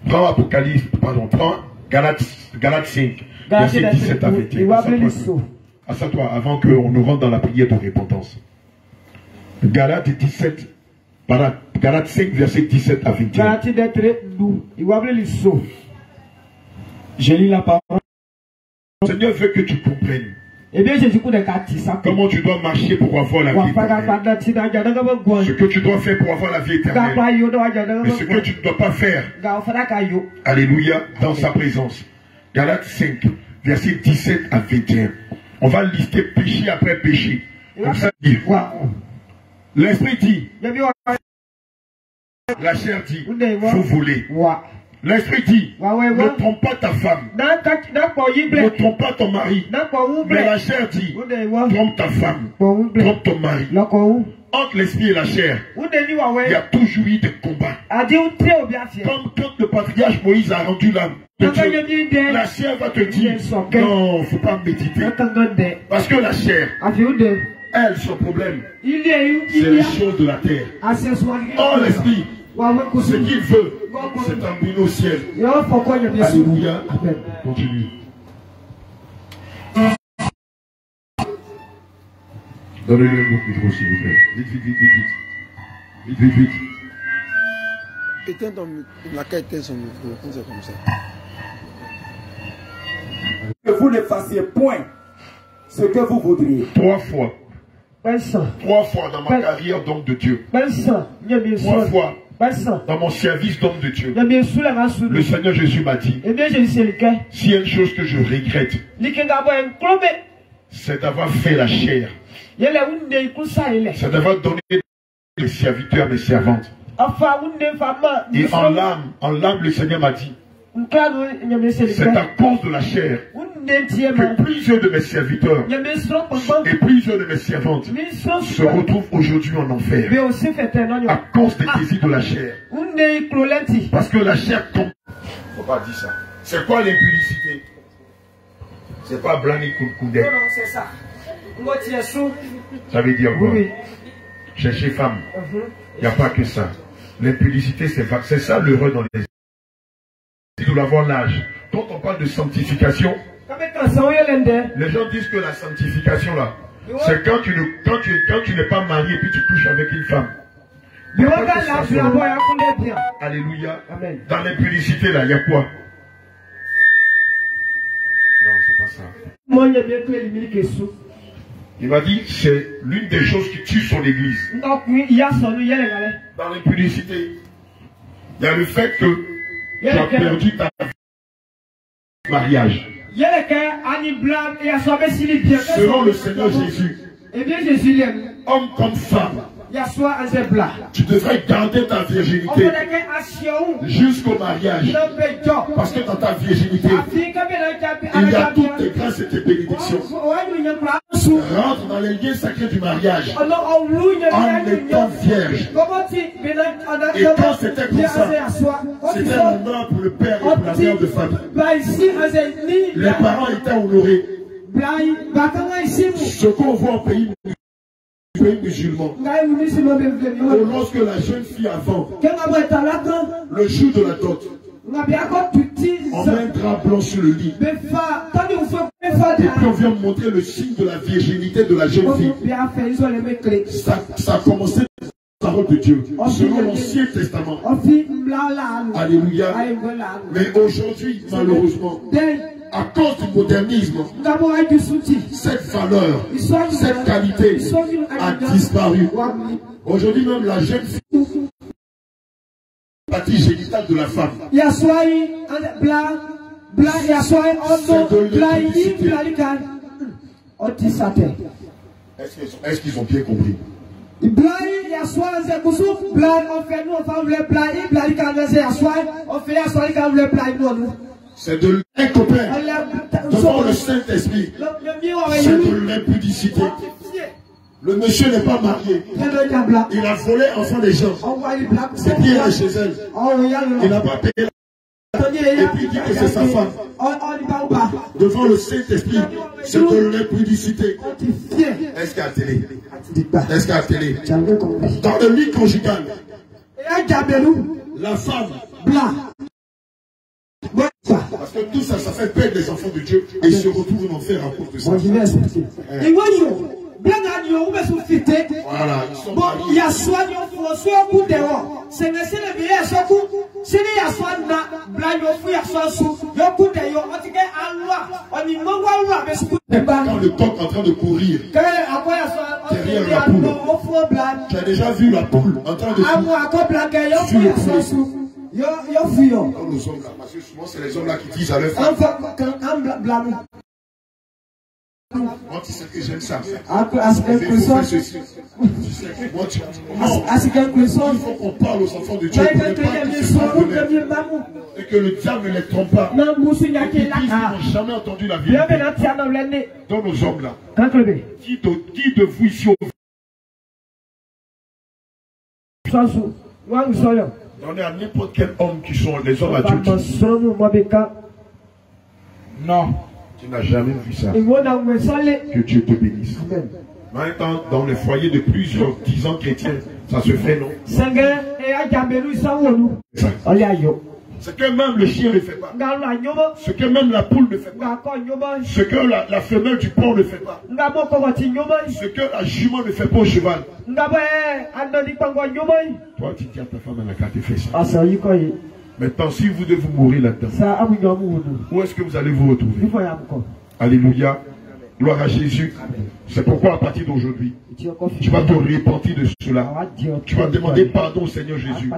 Prends Apocalypse, pardon, prends Galates 5, verset 17 à 21. Assois-toi avant qu'on nous rentre dans la prière de repentance. Galates 5, verset 17 à 21. Je lis la parole. Le Seigneur veut que tu comprennes comment tu dois marcher pour avoir la vie éternelle. Ce que tu dois faire pour avoir la vie éternelle. Mais ce que tu ne dois pas faire. Alléluia, dans sa présence. Galates 5, verset 17 à 21. On va lister péché après péché. Comme ça dit. L'esprit dit. La chair dit. Faut voler. L'esprit dit, ne trompe pas ta femme, ne trompe pas ton mari. Mais la chair dit, trompe ta femme, trompe ton mari. Entre l'esprit et la chair, il y a toujours eu des combats. Comme quand le patriarche Moïse a rendu l'âme de Dieu, la chair va te dire, non, il ne faut pas méditer. Parce que la chair, elle, son problème, c'est les choses de la terre. Or, l'esprit, ce qu'il veut, c'est t'emmener au ciel. Alléluia. Continue. Donnez-le le micro, s'il vous plaît. Vite. Éteins ton micro. La carte éteint son micro. C'est comme ça. Que vous ne fassiez point ce que vous voudriez. 3 fois. 3 fois dans ma carrière d'homme de Dieu. 3 fois. Dans mon service d'homme de Dieu, le Seigneur Jésus m'a dit, s'il y a une chose que je regrette, c'est d'avoir fait la chair. C'est d'avoir donné les serviteurs à mes servantes. Et en l'âme, le Seigneur m'a dit, c'est à cause de la chair que plusieurs de mes serviteurs et plusieurs de mes servantes se retrouvent aujourd'hui en enfer à cause des désirs de la chair. Parce que la chair tombe. Faut pas dire ça. C'est quoi l'impudicité? C'est pas blâmer Koudé. Non, c'est ça. Ça veut dire quoi? Chercher femme. Il n'y a pas que ça. L'impudicité, c'est ça l'heureux dans les... Nous l'avons l'âge. Quand on parle de sanctification, les gens disent que la sanctification là, c'est quand tu n'es pas marié et puis tu couches avec une femme. Alléluia. Dans l'impudicité là, il y a quoi? Non, c'est pas ça. Il m'a dit, c'est l'une des choses qui tue son église. Dans l'impudicité, il y a le fait que tu as perdu ta mariage. Selon le Seigneur Jésus, homme comme femme, tu devrais garder ta virginité jusqu'au mariage. Parce que dans ta virginité, il y a toutes tes grâces et tes bénédictions. Rentre dans les liens sacrés du mariage en étant vierge. Et quand c'était comme ça, c'était l'honneur pour le père et pour la mère de famille. Les parents étaient honorés. Ce qu'on voit au pays pays musulman. Lorsque la jeune fille avant, le jour de la dot, on met un drap blanc sur le lit. Et puis on vient montrer le signe de la virginité de la jeune fille. Ça a commencé la parole de Dieu, selon l'Ancien Testament. Alléluia. Mais aujourd'hui, malheureusement, à cause du modernisme, cette valeur, cette qualité a disparu. Aujourd'hui même, la jeune fille, la partie génitale de la femme, est-ce qu'ils ont bien compris? C'est de l'incompère devant le Saint-Esprit. C'est de l'impudicité. Le monsieur n'est pas marié. Il a volé enfant des gens. C'est bien chez elle. Il n'a pas payé. Et puis il dit que c'est sa femme. Devant le Saint-Esprit, c'est de l'impudicité. Est-ce qu'il y a télé? Est-ce qu'il y a télé? Dans le lit conjugal, la femme, parce que tout ça, ça fait perdre les enfants de Dieu et ils se retrouvent en enfer à cause de ça. Voilà, ils sont mariés. Quand le coq est en train de courir derrière la poule, tu as déjà vu la poule en train de courir sur le poulet. Dans nos hommes là, parce que souvent c'est les hommes là qui disent à leur femme, moi tu sais que j'aime ça. Il faut faire ceci. Tu sais que moi tu il faut qu'on parle aux enfants de Dieu pour ne pas qu'ils se trompent d'eux-mêmes. Et que le diable ne les trompe pas. Et qu'ils disent qu'ils n'ont jamais entendu la vérité. Dans nos hommes là, qui de vous ici donnez à n'importe quel homme qui sont les hommes adultes. Non, tu n'as jamais vu ça. Que Dieu te bénisse. Maintenant, dans les foyers de plusieurs 10 ans chrétiens, ça se fait, non? Ce que même le chien ne fait pas. Ce que même la poule ne fait pas. Ce que la femelle du porc ne fait pas. Ce que la jument ne fait pas au cheval. Toi, tu dis à ta femme, elle a qu'à te faire ça. Maintenant, si vous devez mourir là-dedans, où est-ce que vous allez vous retrouver? Alléluia. Gloire à Jésus. C'est pourquoi à partir d'aujourd'hui, tu vas te repentir de cela. Tu vas demander pardon au Seigneur Jésus.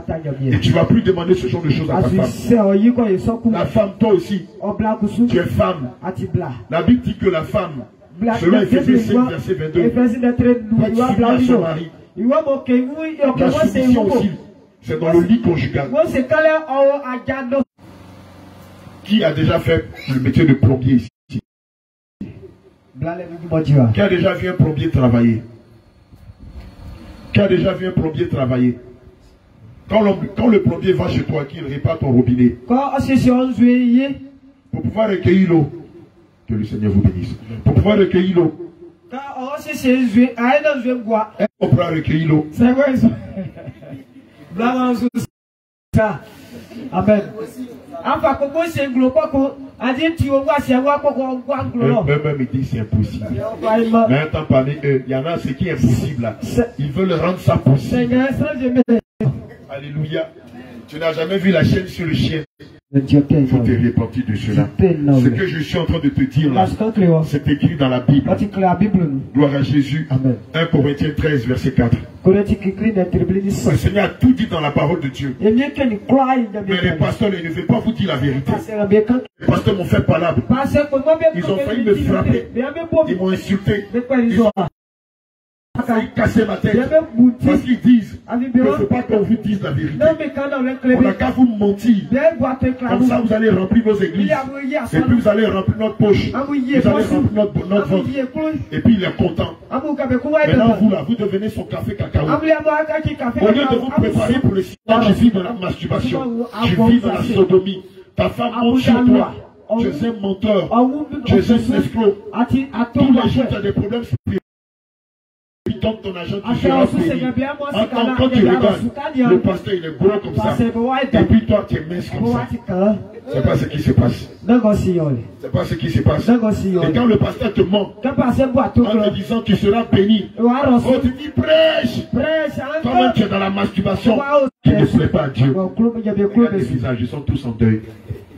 Et tu ne vas plus demander ce genre de choses à ta femme. La femme, toi aussi, tu es femme. La Bible dit que la femme, selon Éphésiens 5, verset 22, doit être soumise à son mari. La soumission aussi, c'est dans le lit conjugal. Qui a déjà fait le métier de plombier ici? Qui a déjà vu un plombier travailler? Qui a déjà vu un plombier travailler? Quand le plombier va chez toi, qu'il répare ton robinet, pour pouvoir recueillir l'eau, que le Seigneur vous bénisse, pour pouvoir recueillir l'eau, on pourra recueillir l'eau. Amen. Même il dit c'est impossible. Mais attends, parmi eux, il y en a ce qui est impossible là. Ils veulent rendre ça possible. Alléluia. Tu n'as jamais vu la chaîne sur le chien. Il faut te repentir de cela. Ce que je suis en train de te dire là, c'est écrit dans la Bible. Gloire à Jésus. Amen. 1 Corinthiens 13, verset 4. Le Seigneur a tout dit dans la parole de Dieu. Mais les pasteurs ne veulent pas vous dire la vérité. Les pasteurs m'ont fait palabre. Ils ont failli me frapper. Ils m'ont insulté. Ils ont failli casser ma tête. Parce qu'ils disent qu'il ne faut pas qu'on vous dise la vérité. On n'a qu'à vous mentir. Comme ça, vous allez remplir vos églises. Et puis vous allez remplir notre poche. Vous allez remplir notre ventre. Et puis il est content. Maintenant, vous là, vous devenez son café cacao. Au lieu de vous préparer pour le Seigneur, je vis dans la masturbation. Je vis dans la sodomie. Ta femme monte sur toi. Tu es un menteur. Tu es un escroc. Tous les jours, tu as des problèmes spirituels. donne ton argent, tu seras béni. Quand tu regardes, le pasteur il est gros comme ça. Et puis toi tu es mince comme ça. C'est pas ce qui se passe. C'est pas ce qui se passe. Et quand le pasteur te ment, en te disant tu seras béni, oh tu dis prêche. Toi-même tu es dans la masturbation. Tu ne plais pas à Dieu. Regarde les visages, ils sont tous en deuil.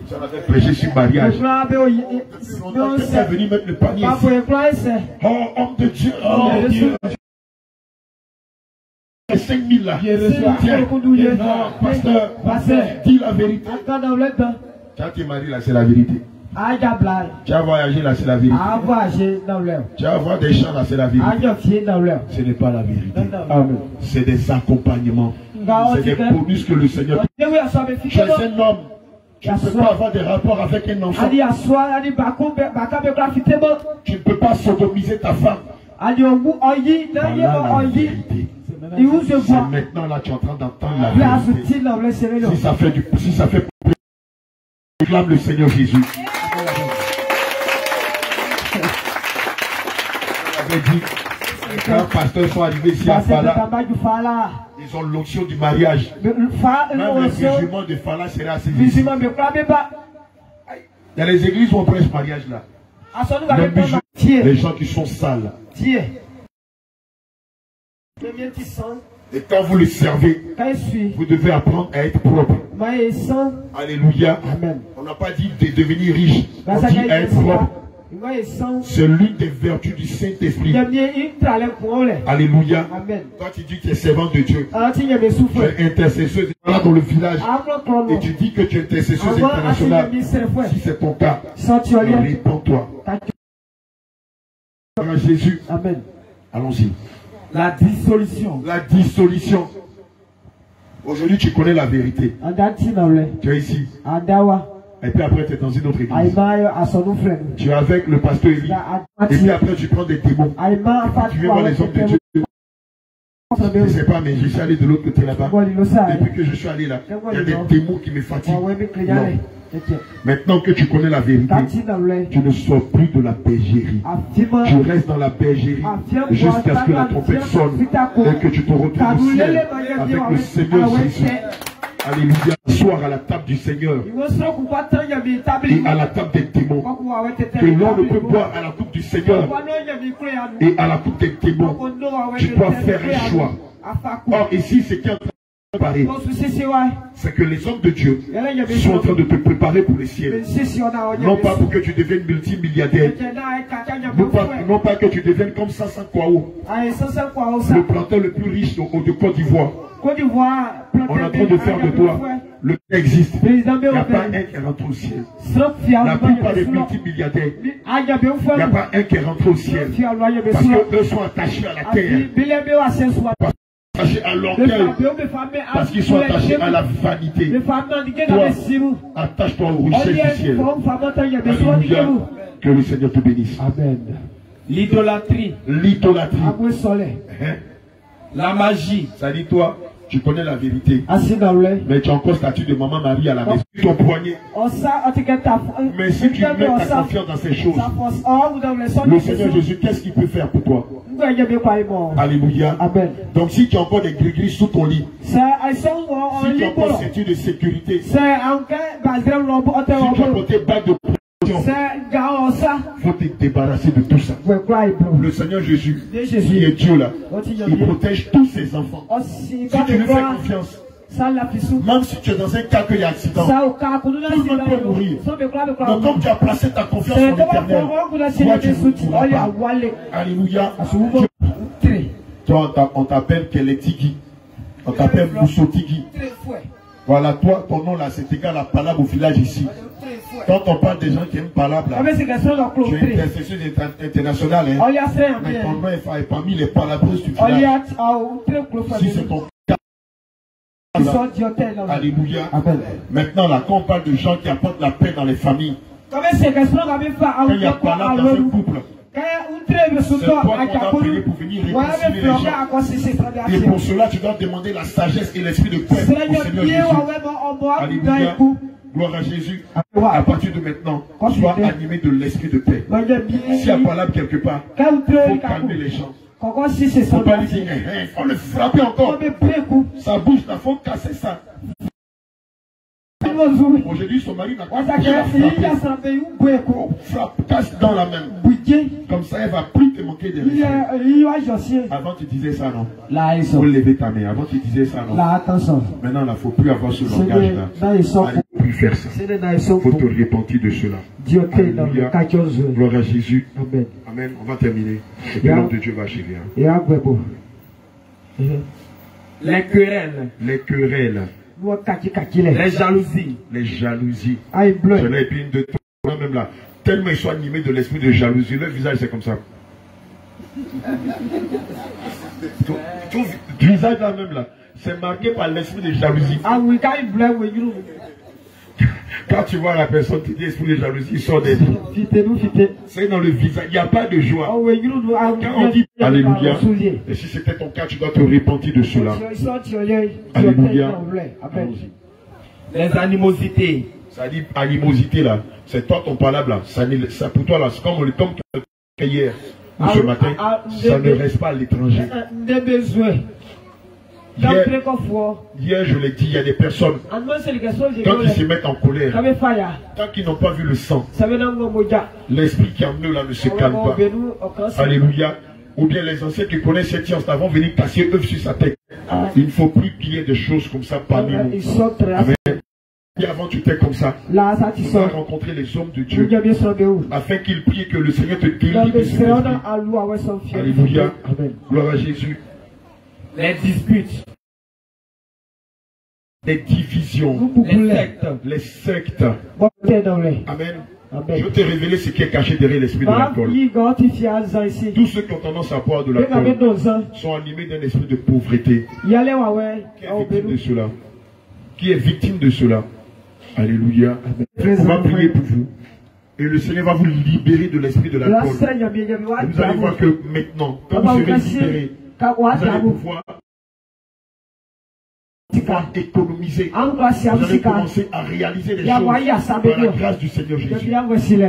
Ça va faire prêcher sur mariage. Quelqu'un est venu mettre le panier ici. Oh, homme de Dieu. Oh, Dieu. 5000 là. Tiens. Non, pasteur, dis la vérité. Quand tu es marié là, c'est la vérité. Tu as voyagé là, c'est la vérité. Tu vas voir des chants là, c'est la vérité. Ce n'est pas la vérité. C'est des accompagnements. C'est des bonus que le Seigneur. Tu es un homme. Tu ne peux pas avoir des rapports avec un enfant. Tu ne peux pas sodomiser ta femme. Voilà la vérité. C'est maintenant là, tu es en train d'entendre la vérité. Si ça fait réclame le Seigneur Jésus. On avait dit, quand les pasteurs sont arrivés ici à Fala, ils ont l'onction du mariage. Même le musulman de Fala sera assez visible. Il y a les églises où on prêche mariage là. Les gens qui sont sales. Et quand vous le servez, vous devez apprendre à être propre. Alléluia. On n'a pas dit de devenir riche. On dit à être propre. C'est l'une des vertus du Saint-Esprit. Alléluia. Quand tu dis que tu es servant de Dieu, tu es intercesseuse dans le village, et tu dis que tu es intercesseuse internationale, si c'est ton cas, répands-toi. Jésus. Amen. Allons-y. La dissolution. La dissolution. Aujourd'hui, tu connais la vérité. Tu es ici. Et puis après, tu es dans une autre église. Tu es avec le pasteur Élie. Et puis après, tu prends des démons. Tu viens voir les hommes de Dieu. Je ne sais pas, mais je suis allé de l'autre côté là-bas. Depuis que je suis allé là, il y a des démons qui me fatiguent. Non. Maintenant que tu connais la vérité, tu ne sors plus de la bergerie. Tu restes dans la bergerie jusqu'à ce que la trompette sonne et que tu te retrouves au ciel avec le Seigneur Jésus. Alléluia. Soir à la table du Seigneur et à la table des démons. Que l'on ne peut boire à la coupe du Seigneur et à la coupe des démons. Tu dois faire un choix. Or ici, c'est qu'un c'est que les hommes de Dieu sont en train de te préparer pour les ciels. Non pas pour que tu deviennes multimilliardaire. Non pas que tu deviennes comme Sansan Kwao, le planteur le plus riche de Côte d'Ivoire. On est en train de faire de toi le qui existe. Il n'y a pas un qui rentre au ciel. La plupart des multimilliardaires, il n'y a pas un qui rentre au ciel. Parce qu'eux sont attachés à la terre. Attachés à l'orgueil, parce qu'ils sont attachés à la vanité. Toi, attache-toi aux richesses du ciel. Alléluia. Que le Seigneur te bénisse. Amen. L'idolâtrie. L'idolâtrie. La magie. Ça dit toi, tu connais la vérité. Mais tu as encore statut de maman Marie à la maison. Ton poignet. Mais si tu mets ta confiance dans ces choses, le Seigneur Jésus, qu'est-ce qu'il peut faire pour toi? Alléluia. Amen. Donc si tu as encore des gris-gris sous ton lit, si tu as encore ceinture de sécurité, si tu as encore tes bagues de protection, il faut te débarrasser de tout ça. Le Seigneur Jésus, qui est Dieu là, il protège tous ses enfants. Si tu lui fais confiance, même si tu es dans un cas qu'il y a accident, tout le monde peut mourir. Donc comme tu as placé ta confiance en l'Éternel, toi tu ne mourras pas. Alléluia. Toi on t'appelle Keletigi, on t'appelle Moussotigi. Voilà, toi ton nom là c'est égal à Palabre au village ici. Quand on parle des gens qui aiment Palabre là, tu es intercesseuse internationale, mais ton nom est parmi les palabreuses du village. Si c'est ton cas, alléluia. Maintenant là, quand on parle de gens qui apportent la paix dans les familles, quand il y a Palabre dans un couple, c'est toi qu'on a appelé pour venir réconcilier les gens. Et pour cela, tu dois demander la sagesse et l'esprit de paix au Seigneur Jésus. Alléluia. Gloire à Jésus. À partir de maintenant, sois animé de l'esprit de paix. S'il y a Palabre quelque part, il faut calmer les gens. Faut pas lui dire, il faut le frapper encore. Ça bouge, il faut casser ça. Aujourd'hui, son mari n'a pas frappé. Frappe, casse dans la main. Comme ça, elle va plus te manquer de respect. Avant, tu disais ça, non? Il faut lever ta main. Avant, tu disais ça, non? Maintenant, il ne faut plus avoir ce langage-là. Il ne faut plus faire ça. Il faut te repentir de cela. Alléluia. Gloire à Jésus. Amen. On va terminer. Et puis l'homme de Dieu va gérer. Les querelles. Les querelles. Les jalousies. Les jalousies. J'en ai une de toi même là. Tellement ils sont animés de l'esprit de jalousie. Leur visage c'est comme ça. Ton visage là même là. C'est marqué par l'esprit de jalousie. Quand tu vois la personne qui dit l'esprit de jalousie, il sort des yeux. C'est dans le visage. Il n'y a pas de joie. Quand on dit Alléluia, et si c'était ton cas, tu dois te repentir de cela. Alléluia. Les animosités. Ça dit animosité là. C'est toi ton palabre là. Ça pour toi là. C'est comme hier ou ce matin. Ça ne reste pas à l'étranger. Hier, je l'ai dit, il y a des personnes, quand ils se mettent en colère, tant qu'ils n'ont pas vu le sang, l'esprit qui est en eux là ne se calme pas. Alléluia. Ou bien les anciens qui connaissent cette science vont venir casser œufs sur sa tête. Il ne faut plus qu'il y ait des choses comme ça parmi nous. Amen. Et avant tu étais comme ça, tu vas rencontrer les hommes de Dieu afin qu'ils prient que le Seigneur te délivre de cet esprit. Alléluia. Gloire à Jésus. Les disputes. Les divisions. Les sectes. Amen. Je vais te révéler ce qui est caché derrière l'esprit de l'alcool. Tous ceux qui ont tendance à boire de l'alcool sont animés d'un esprit de pauvreté. Qui est victime de cela? Qui est victime de cela? Alléluia. On va prier pour vous. Et le Seigneur va vous libérer de l'esprit de l'alcool. Vous allez voir que maintenant, quand vous serez libérés, vous allez pouvoir économiser. Vous allez commencer à réaliser les choses par la grâce du Seigneur Jésus.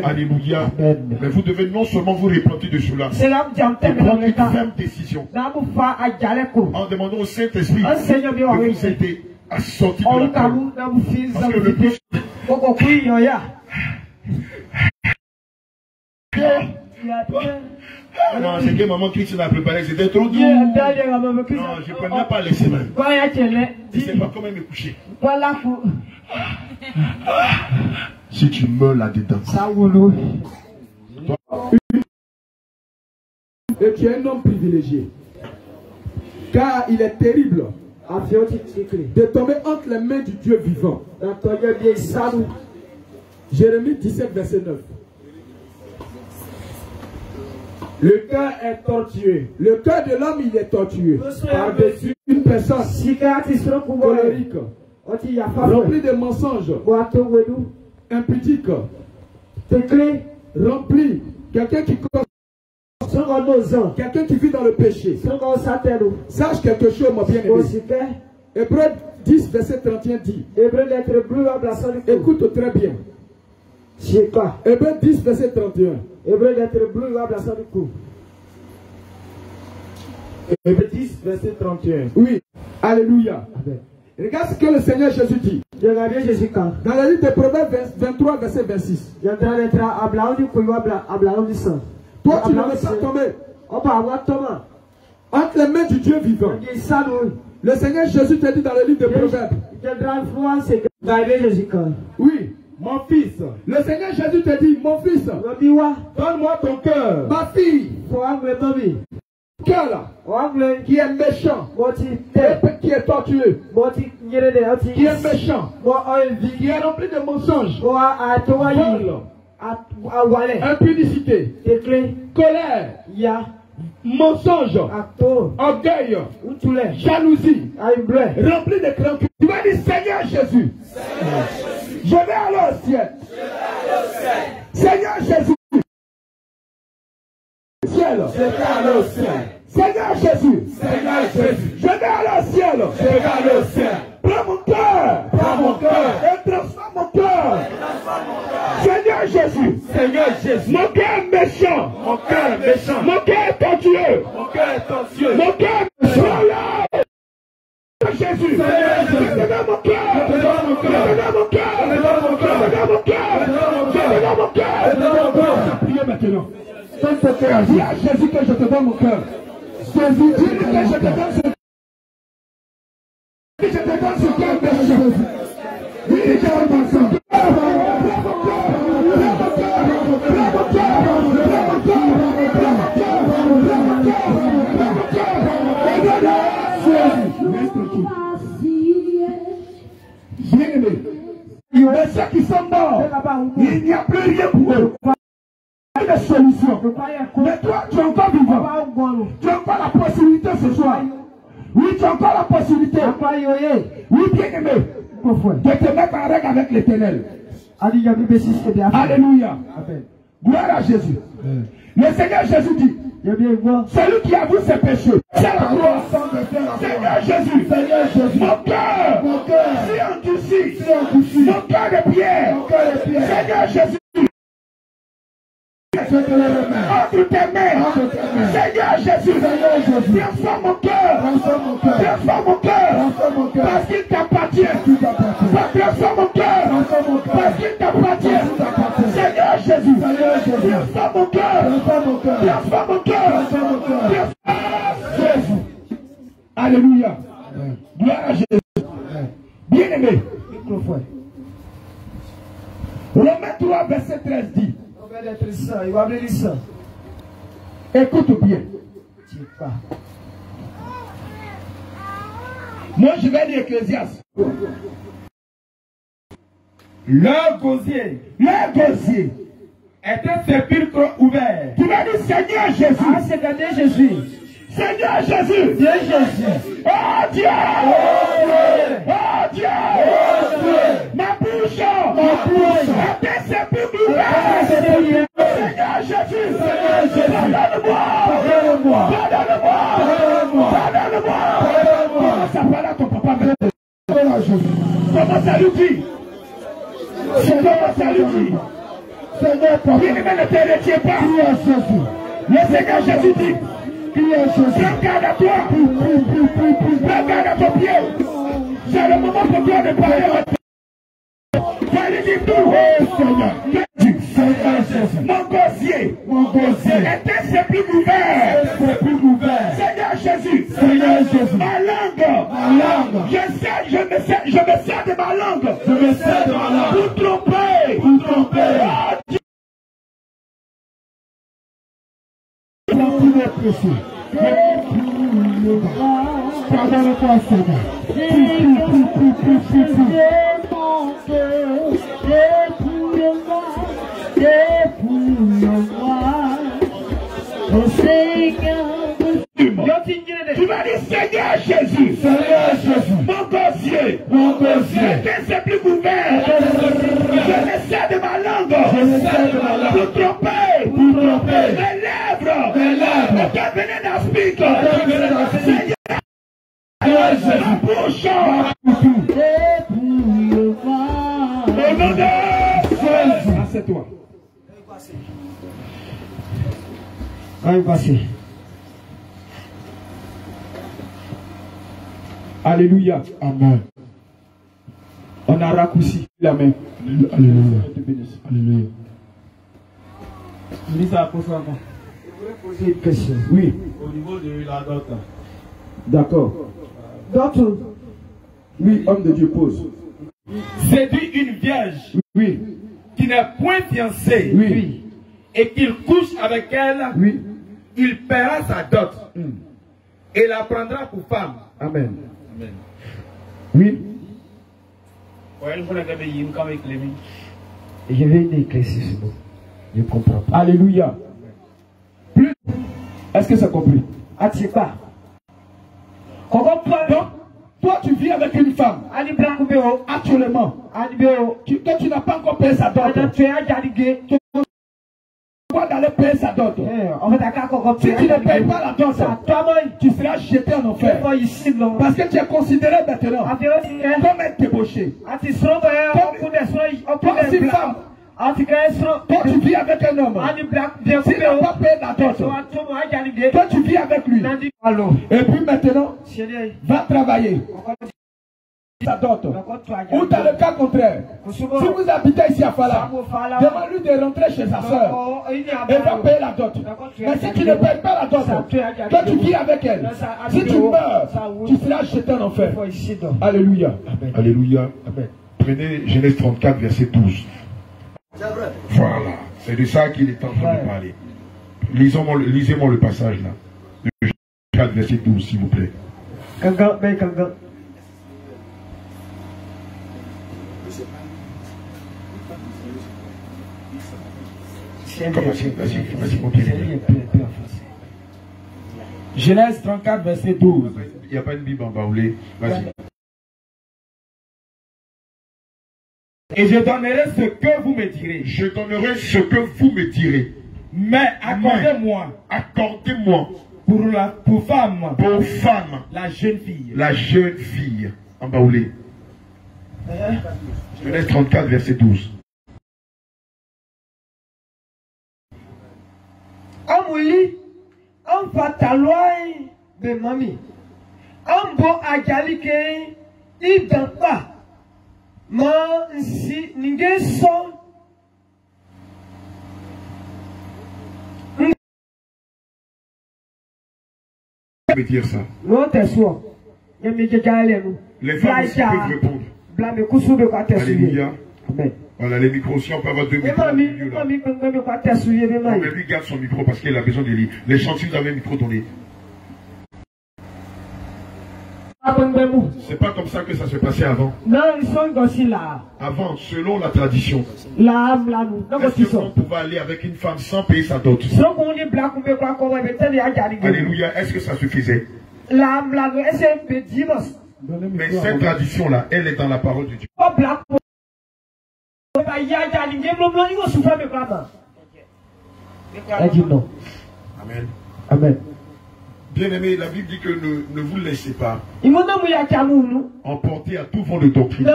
Alléluia. Mais vous devez non seulement vous repentir de cela, mais prendre une ferme décision en demandant au Saint-Esprit de vous aider à sortir de l'alcool. Parce que le plus... Non, c'est que maman Christine a préparé, c'était trop dur. Non, je ne peux même pas laisser même. Je ne sais pas comment me coucher. Si tu meurs là-dedans. Et tu es un homme privilégié. Car il est terrible de tomber entre les mains du Dieu vivant. Jérémie 17, verset 9. Le cœur est tortueux. Le cœur de l'homme, il est tortueux. Par-dessus une personne colérique, remplie de mensonges, impudique, rempli, quelqu'un qui vit dans le péché. Sache quelque chose, mon bien-aimé. Hébreux 10, verset 31 dit. Écoute très bien. Hébreux 10, verset 31. Hébreux 10, verset 31. Oui. Alléluia. Amen. Regarde ce que le Seigneur Jésus dit. Dans la livre de Proverbes 23, verset 26. Toi, tu ne veux pas tomber entre les mains du Dieu vivant. Le Seigneur Jésus te dit dans le livre de Proverbes. Oui. Mon fils, le Seigneur Jésus te dit, mon fils, donne-moi ton cœur. Ma fille, cœur là, qui est méchant, qui est tortueux, qui est méchant, qui est rempli de mensonges, impudicité, colère, mensonge, orgueil, jalousie, rempli de crainte. Tu vas dire, Seigneur Jésus, je vais aller au ciel. Seigneur Jésus, ciel. Je vais aller au ciel. Seigneur Jésus, je vais aller au ciel. Prends mon cœur, et transforme mon cœur. Seigneur Seigneur Jésus. Seigneur Jésus. Mon cœur est méchant. Mon cœur est méchant. Mon cœur est tortueux. Mon cœur est tortueux. Mon cœur est méchant. Jésus. Seigneur Jésus. Je te donne mon cœur. Je te donne mon cœur. Je te donne mon cœur. Je te donne mon cœur. Je te donne mon cœur. Je te donne mon Je te donne mon cœur. Je te donne mon cœur. Priez maintenant. Donne ton cœur. Dis à Jésus que je te donne mon cœur. Jésus, dis-lui que je te donne ce cœur. Je te donne ce cœur de Jésus. Oui, je te donne mon cœur. Bien-aimés, mais ceux qui sont morts, il n'y a plus rien pour eux. Il y a des solutions. Mais toi, tu es encore vivant. Tu as encore la possibilité ce soir. Oui, tu as encore la possibilité. Oui, bien-aimé, de te mettre en règle avec l'Éternel. Alléluia. Gloire à Jésus. Le Seigneur Jésus dit, celui qui avoue ses péchés, c'est la croix. Seigneur Jésus, mon cœur, si endurci, mon cœur de pierre, Seigneur Jésus, entre tes mains, Seigneur Jésus, transforme mon cœur, transforme mon cœur, parce qu'il t'appartient, transforme mon cœur, parce qu'il t'appartient, Seigneur Jésus, transforme mon cœur, transforme mon cœur, Jésus. Alléluia. Gloire à Jésus. Bien-aimé, Romains 3, verset 13 dit, écoute bien. Moi je vais lire Ecclésiaste. Leur gosier est un sépulcre ouvert. Tu vas dire Seigneur Jésus. Ah, c'est dernier Jésus. Seigneur Jésus. Dieu Jésus. Oh Dieu. Oh Dieu. Ma bouche est un sépulcre ouvert. Seigneur Jésus. Pardonne-moi. Commence à parler à ton papa. Commence à lui dire. Commence à lui dire. Seigneur, ne te retiens pas. Le Seigneur Jésus dit, prends garde à toi. Prends garde à ton pied. C'est le moment pour toi de parler à toi. Fallait dire tout. Mon gosier est un sépulcre ouvert. Seigneur Jésus, ma langue. Je me sers de ma langue. Pour tromper. Pardonne-moi, Seigneur. Tu vas dire Seigneur Jésus, mon gosier est un sépulcre ouvert. Je me sers de ma langue pour tromper mes lèvres. Devenez d'aspic. Seigneur, ma bouche. Au nom de Jésus. Assieds-toi. Alléluia. Amen. On a raccourci la main. Alléluia. Alléluia. Je dis ça pour ça. Je voulais poser une question. Oui. Au niveau de la dot. D'accord. D'autres. Oui, homme de Dieu, pose. Séduit une vierge. Oui. Qui n'est point fiancée. Oui. Et qu'il couche avec elle. Oui. Il paiera sa dot. Et la prendra pour femme. Amen. Amen. Oui. Et je vais une éclaircir ce mot. Je ne comprends pas. Alléluia. Plus. Est-ce que c'est compris? Atipa. Donc, toi tu vis avec une femme. Actuellement. Que tu n'as pas encore payé sa dot. Tu dois d'aller payer sa dot. Si tu ne payes pas la dot, tu seras jeté en enfer. Parce que tu es considéré maintenant comme un débauché. Comme une femme Toi, tu vis avec un homme. S'il n'a pas payé la dot, toi, tu vis avec lui. Et puis maintenant, va travailler. Sa dot. Ou dans le cas contraire, si vous habitez ici à Fala, demande-lui de rentrer chez sa soeur et va payer la dot. Mais si tu ne payes pas la dot, toi tu vis avec elle. Si tu meurs, tu seras jeté en enfer. Alléluia. Alléluia. Prenez Genèse 34, verset 12. Voilà. C'est de ça qu'il est en train de parler. Lisez-moi le passage là. Genèse 34, verset 12, s'il vous plaît. Genèse 34, verset 12. Il n'y a pas une Bible en baoulé. Vas-y. Et je donnerai ce que vous me direz. Je donnerai ce que vous me direz. Mais accordez-moi. Accordez-moi. Pour femme. Pour femme. La jeune fille. La jeune fille. En baoulé. Genèse 34, verset 12. Amuli, on fataloi de mami. Ambo ajalike, idampa. Ma si ninge son. Je vais dire ça. Les femmes aussi peuvent répondre. Alléluia. Amen. Voilà, les micros, si on peut avoir 2 micros. On lui garde son micro parce qu'il a besoin de lire. Les chanteurs, vous avez un micro donné. C'est pas comme ça que ça se passait avant. Avant, selon la tradition. Est-ce qu'on pouvait aller avec une femme sans payer sa dot? Alléluia. Est-ce que ça se faisait? Mais cette tradition-là, elle est dans la parole de Dieu. Amen. Amen. Bien-aimé, la Bible dit que ne vous laissez pas emporter à tout vent de doctrine.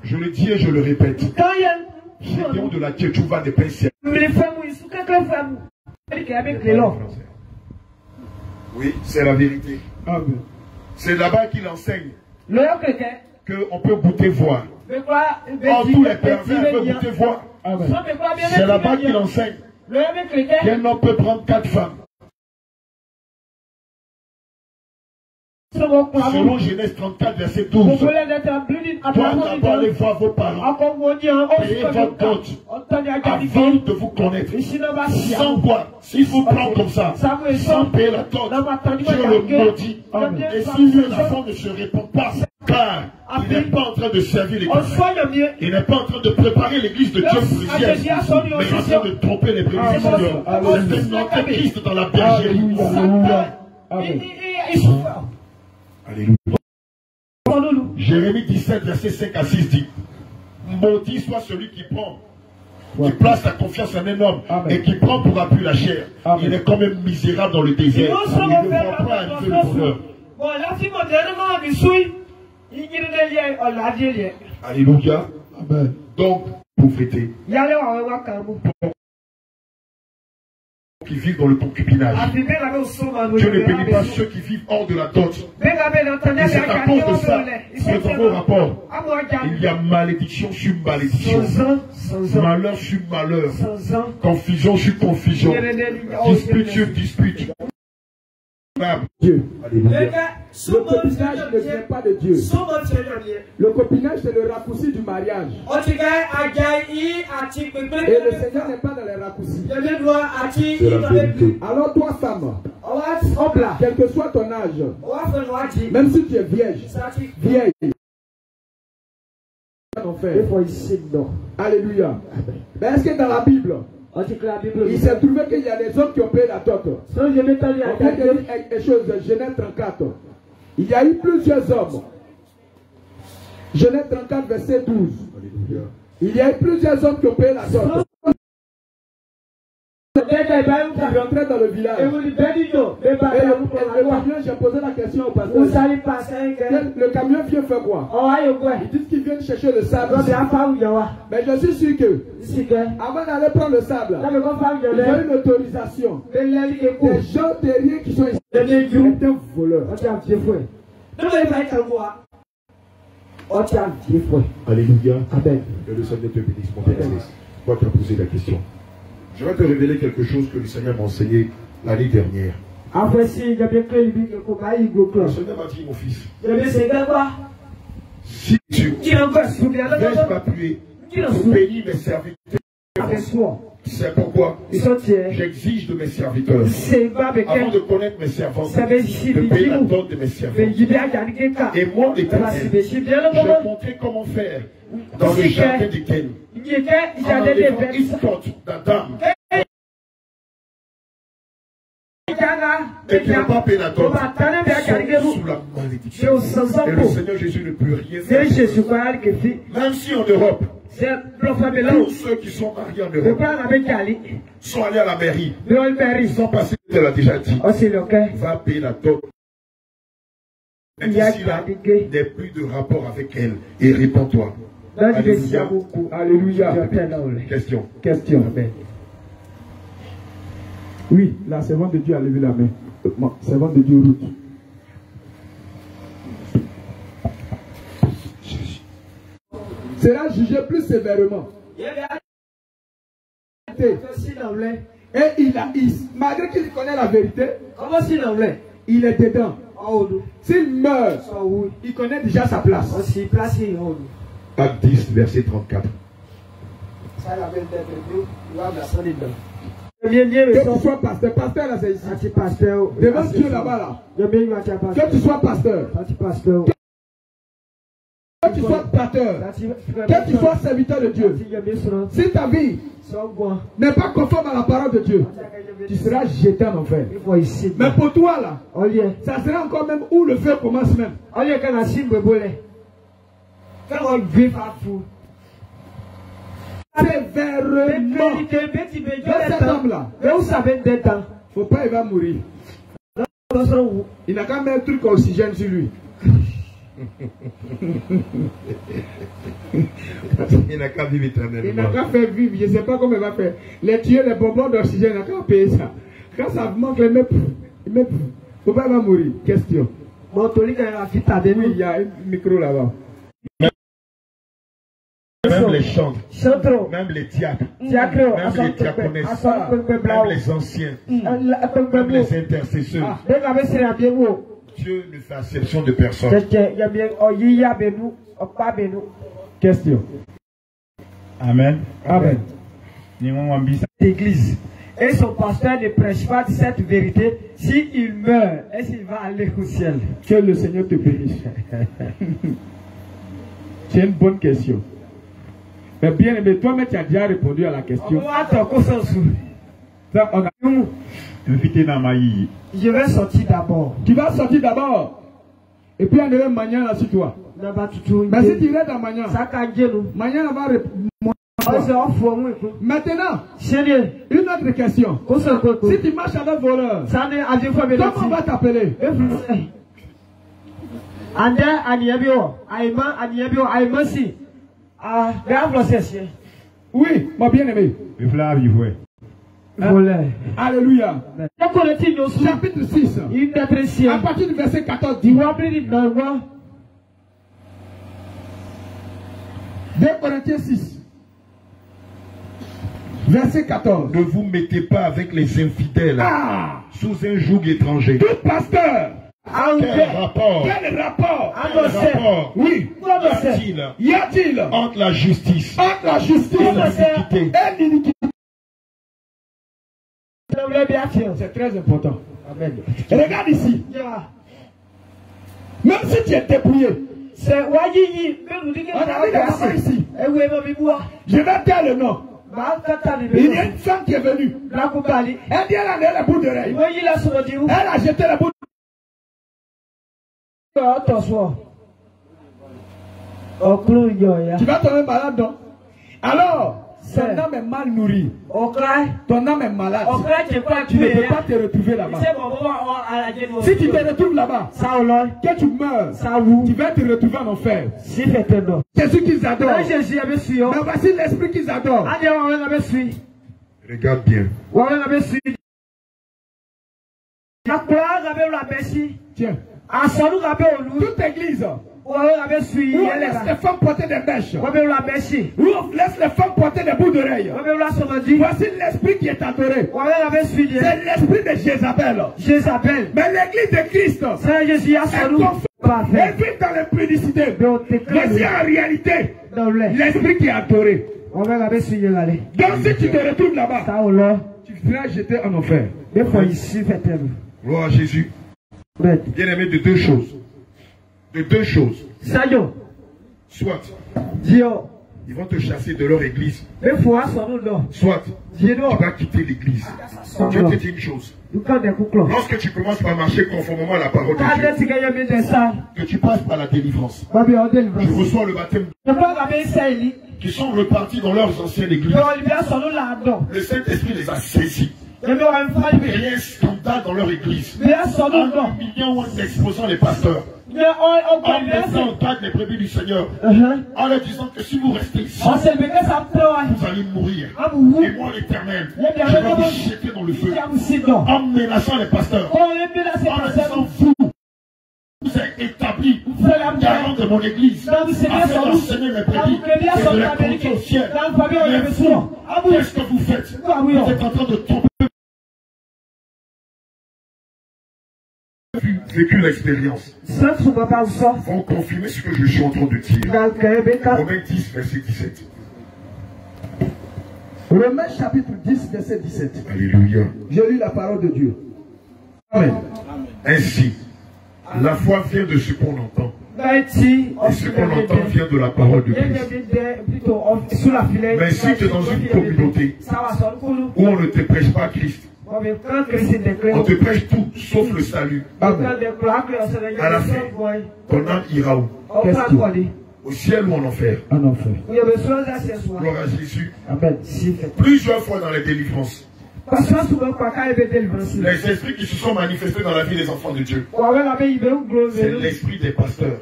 Je le dis et je le répète. Gédéon de la Tchétchouva n'est pas ici. Oui, c'est la vérité. C'est là-bas qu'il enseigne qu'on peut goûter voir. Tous les pervers peuvent goûter voir. C'est là-bas qu'il enseigne qu'un homme peut prendre 4 femmes. Selon Genèse 34, verset 12. Toi d'abord aller voir vos parents. Payez votre dot avant de vous connaître. Sans quoi, s'il vous prend comme ça, sans payer la dot, Dieu le maudit. Et si lui l'enfant ne se répond pas, car il n'est pas en train de servir l'église. Il n'est pas en train de préparer l'église de Dieu pour le ciel, mais en train de tromper les prévisions de Dieu. C'est un antéchrist dans la bergerie. Alléluia. Jérémie 17, verset 5 à 6 dit: maudit soit celui qui prend, qui place sa confiance en un homme et qui prend pour appui la chair. Il est quand même misérable dans le désert. Il ne voit pas arriver le bonheur. Alléluia. Amen. Donc, pauvreté. Qui vivent dans le concubinage. Dieu ne bénit pas ceux qui vivent hors de la dot. Et c'est à cause de ça que dans vos rapports, il y a malédiction sur malédiction, malheur sur malheur, confusion sur confusion, dispute sur dispute. Dieu. Le copinage ne vient pas de Dieu. Le copinage, c'est le raccourci du mariage. Et le Seigneur n'est pas dans les raccourcis. Alors toi, femme, quel que soit ton âge, même si tu es vieille, alléluia. Mais est-ce que dans la Bible, il s'est trouvé qu'il y a des hommes qui ont payé la dot? On vient de dire quelque chose, Genèse 34. Il y a eu plusieurs hommes. Genèse 34, verset 12. Il y a eu plusieurs hommes qui ont payé la dot. Je rentrais dans le village. Et le camion, j'ai posé la question au pasteur. Le camion vient faire quoi? Ils disent qu'ils viennent chercher le sable. Mais je suis sûr que avant d'aller prendre le sable, il y a une autorisation. Des gens derrière qui sont ici. Des voleurs. Alléluia. Amen. Que le Seigneur te bénisse, mon frère. Toi, tu as posé la question. Je vais te révéler quelque chose que le Seigneur m'a enseigné l'année dernière. Le Seigneur m'a dit, mon fils, si tu laisses m'appuyer pour bénir mes serviteurs, c'est pourquoi j'exige de mes serviteurs, avant de connaître mes servants, de payer la dot de mes servants. Et moi, l'Éternel, je vais montrer comment faire dans le jardin d'Éden. En enlevant une porte d'Adam. Et qui n'a pas payé la dot, sont sous la malédiction. Et le Seigneur Jésus ne peut rien faire. Même si en Europe, tous ceux qui sont mariés en Europe sont allés à la mairie. Ils sont passés, elle a déjà dit, va payer la dot. Même si là, n'est plus de rapport avec elle. Et réponds-toi. Alléluia. Alléluia. Question. Amen. Oui, la servante de Dieu a levé la main. Servante de Dieu, Ruth. Sera jugé plus sévèrement. Et malgré qu'il connaît la vérité, il est dedans. S'il meurt, il connaît déjà sa place. Acte 10, verset 34. Que tu sois pasteur, pasteur là c'est ici. Devant Dieu là-bas là. Que tu sois pasteur. Que tu sois pasteur. Que tu sois serviteur de Dieu. Si ta vie n'est pas conforme à la parole de Dieu, tu seras jeté en enfer. Mais pour toi là, ça sera encore même où le feu commence même. Sévèrement. Cet homme-là, il ne faut pas, il va mourir. Il n'a qu'à mettre un truc oxygène sur lui. Il n'a qu'à vivre éternellement. Il n'a qu'à faire vivre. Je ne sais pas comment il va faire. Les tuer, les bonbons d'oxygène, il n'a qu'à payer ça. Quand ça manque, il ne faut pas, il va mourir. Question. Il y a un micro là-bas. Même les chantres, même les diacres, même les diaconesses, même les anciens, même les intercesseurs. Dieu ne fait exception de personne. Question. Amen. Amen. L'église. Et son pasteur ne prêche pas cette vérité. S'il meurt, est-ce qu'il va aller au ciel? Que le Seigneur te bénisse. C'est une bonne question. Mais bien aimé, toi-même tu as déjà répondu à la question. Je vais sortir d'abord. Tu vas sortir d'abord. Et puis on devait manier là sur toi. Mais si tu restes dans manier, manier va répondre. Maintenant, une autre question. Si tu marches avec voleur, comment on va t'appeler? Oui, mon bien-aimé. Alléluia. Chapitre 6. À partir du verset 14. 2 Corinthiens 6. Verset 14. Ne vous mettez pas avec les infidèles sous un joug étranger. Tout pasteur. Quel rapport? Oui. Y a-t-il entre la justice et l'iniquité? C'est très important. Amen. Regarde ici. Même si tu es dépouillé, on a dit ici. Je vais taire le nom. Il y a une femme qui est venue. Elle dit elle a la boule d'oreille. Elle a jeté la boule. Tu vas tomber malade donc. Alors, ton âme est mal nourrie. Ton âme est malade. Tu ne peux pas te retrouver là-bas. Si tu te retrouves là-bas, que tu meurs, tu vas te retrouver en enfer. Jésus qu'ils adorent. Mais voici l'esprit qu'ils adorent. Regarde bien. Tiens. Toute église où on laisse les femmes porter des mèches, où on laisse les femmes porter des bouts d'oreilles, voici l'esprit qui est adoré. C'est l'esprit de Jézabel. Mais l'église de Christ est conforme et vit dans l'impudicité. Voici en réalité l'esprit qui est adoré. Donc si tu te retrouves là-bas, tu seras jeté en enfer. Gloire à Jésus. Bien aimé, de deux choses. De deux choses. Soit ils vont te chasser de leur église. Soit tu vas quitter l'église. Je vais te dire une chose. Lorsque tu commences par marcher conformément à la parole de Dieu, que tu passes par la délivrance, tu reçois le baptême, qui sont repartis dans leurs anciennes églises. Le Saint-Esprit les a saisis. Il y a un scandale dans leur église. En humiliant ou en exposant les pasteurs. En mettant en garde les brebis du Seigneur. En leur disant que si vous restez ici, vous allez mourir. Et moi l'Éternel, je vais vous jeter dans le feu. En menaçant les pasteurs. En leur disant vous êtes établi garant de mon église afin d'enseigner mes brebis et de les conduire au ciel. Mais vous, qu'est-ce que vous faites? Vous êtes en train de tomber. Vécu l'expérience vont confirmer ce que je suis en train de dire. Romains 10, verset 17. Romains chapitre 10, verset 17. Alléluia. Je lis la parole de Dieu. Amen. Ainsi, la foi vient de ce qu'on entend. Et ce qu'on entend vient de la parole de Christ. Mais si tu es dans une communauté où on ne te prêche pas Christ, on te prêche tout sauf le salut. Amen. À la fin, ton âme ira où? Au ciel ou en enfer? En enfer. Gloire à Jésus. Amen. Plusieurs fois dans les délivrances, les esprits qui se sont manifestés dans la vie des enfants de Dieu, c'est l'esprit des pasteurs.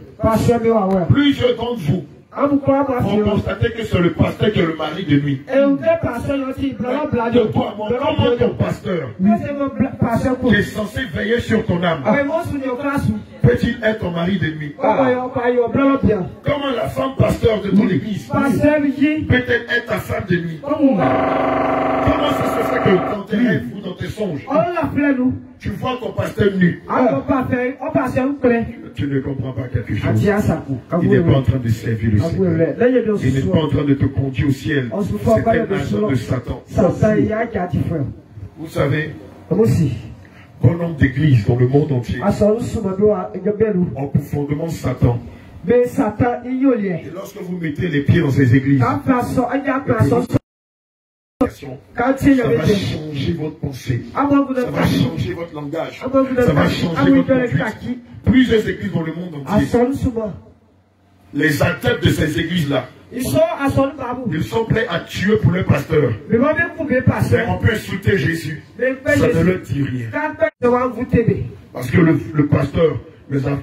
Plusieurs d'entre vous vont constater que c'est le pasteur qui est le mari de nuit. De toi, comment ton pasteur qui est censé veiller sur ton âme peut-il être ton mari de nuit? Comment la femme pasteur de ton église peut-elle être ta femme de nuit? Comment ça se fait que dans tes rêves ou dans tes songes, tu vois ton pasteur nu? Tu ne comprends pas quelque chose. Il n'est pas en train de servir le Seigneur. Il n'est pas en train de te conduire au ciel. C'est un agent de Satan. Vous savez, bon nombre d'églises dans le monde entier ont pour fondement Satan. Et lorsque vous mettez les pieds dans ces églises, ça va changer votre pensée, ça va changer votre langage, ça va changer votre conduite. Plusieurs églises dans le monde entier, les adeptes de ces églises-là, ils sont prêts à tuer pour leur pasteur. Mais on peut insulter Jésus, ça ne leur dit rien. Parce que le pasteur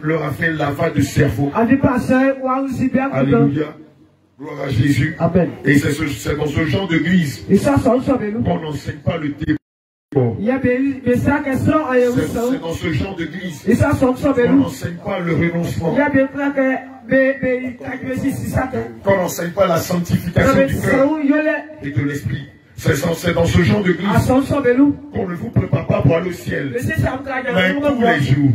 leur a fait lavage de cerveau. Alléluia. Gloire à Jésus. Amen. Et c'est dans ce genre d'église qu'on n'enseigne pas le démon. C'est dans ce genre d'église qu'on n'enseigne pas le renoncement. Qu'on n'enseigne pas la sanctification du cœur et de l'esprit. C'est dans ce genre d'église qu'on ne vous prépare pas pour aller au ciel. Mais tous les jours,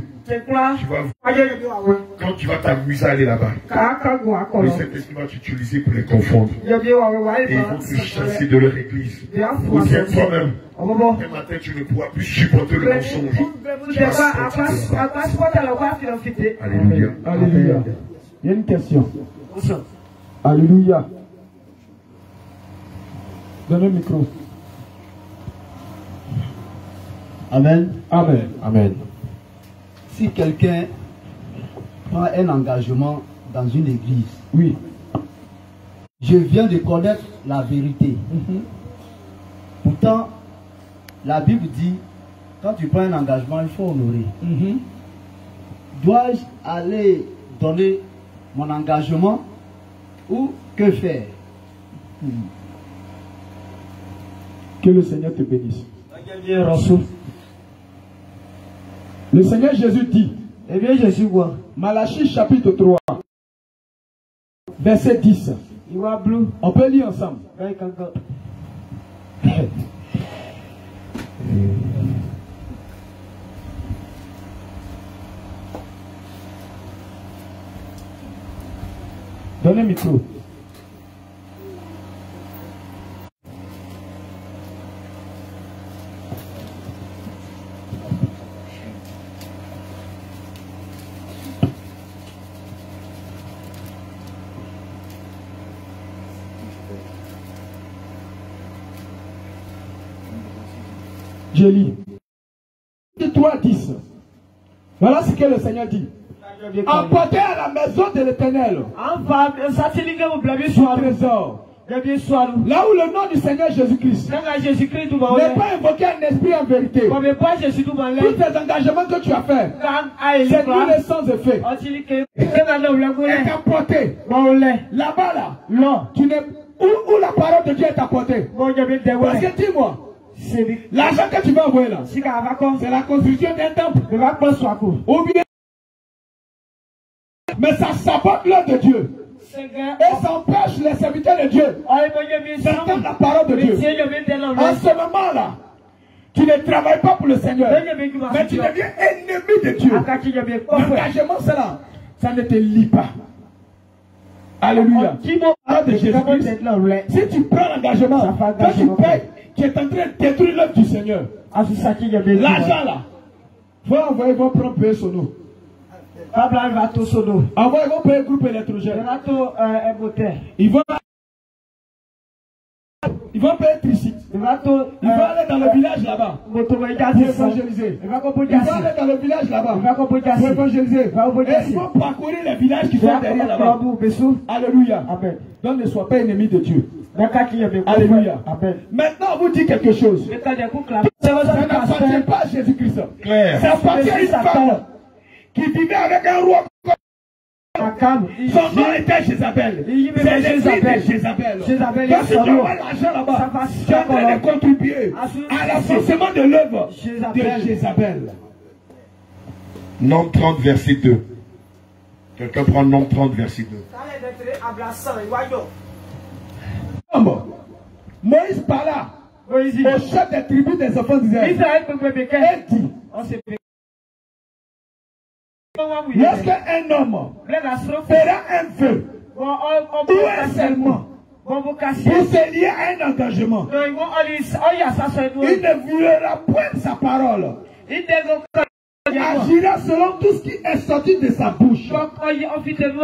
quand tu vas t'amuser à aller là-bas, le Saint-Esprit va t'utiliser pour les confondre. Et ils vont te chasser de leur église. Ou bien toi-même, un matin, tu ne pourras plus supporter le mensonge. Tu vas sortir. Alléluia. Alléluia. Il y a une question. Alléluia. Donnez le micro. Amen. Amen. Amen. Si quelqu'un prend un engagement dans une église, oui, je viens de connaître la vérité. Pourtant, la Bible dit, quand tu prends un engagement, il faut honorer. Dois-je aller donner mon engagement ou que faire? Que le Seigneur te bénisse. Le Seigneur Jésus dit, eh bien Jésus quoi? Malachie chapitre 3, verset 10. On peut lire ensemble. Donnez le micro. Je lis. 3, 10. Voilà ce que le Seigneur dit. Emportez à la maison de l'Éternel son trésor. Là où le nom du Seigneur Jésus-Christ n'est pas invoqué un esprit en vérité. Tous tes engagements que tu as faits, c'est tout sans effet. Est apporté là-bas, là. Tu n'es où la parole de Dieu est apportée. Parce que dis-moi, l'argent que tu vas envoyer là, c'est la construction d'un temple. Ou bien, mais ça sabote l'œuvre de Dieu. Et ça empêche les serviteurs de Dieu d'entendre la parole de Dieu. En ce moment-là, tu ne travailles pas pour le Seigneur, mais tu deviens ennemi de Dieu. L'engagement, c'est là. Ça ne te lie pas. Alléluia. De Jésus-Christ, si tu prends l'engagement, quand tu payes, tu es en train de détruire l'œuvre du Seigneur. L'argent là, va envoyer, va prendre payer son eau. Envoie, ils vont payer le groupe électrogène. Ils vont payer Tricite. Ils vont aller dans le village là-bas pour évangéliser. Ils vont aller dans le village là-bas pour évangéliser. Et ils vont parcourir les villages qui sont derrière là-bas. Alléluia. Donc ne sois pas ennemi de Dieu. Alléluia. Maintenant, on vous dit quelque chose. Ça n'appartient pas à Jésus-Christ. Ça appartient à une femme qui vivait avec un roi. Son nom était Jézabel. C'est l'esprit de Jézabel. Quand tu envoies l'argent là-bas, tu es en train de contribuer à l'avancement de l'œuvre de Jézabel. Nombre 30, verset 2. Quelqu'un prend Nombre 30, verset 2. Moïse parla au chef des tribus des enfants d'Israël et dit, lorsque un homme fera un vœu ou un serment pour se lier à un engagement, il ne violera point sa parole. Il agira selon tout ce qui est sorti de sa bouche.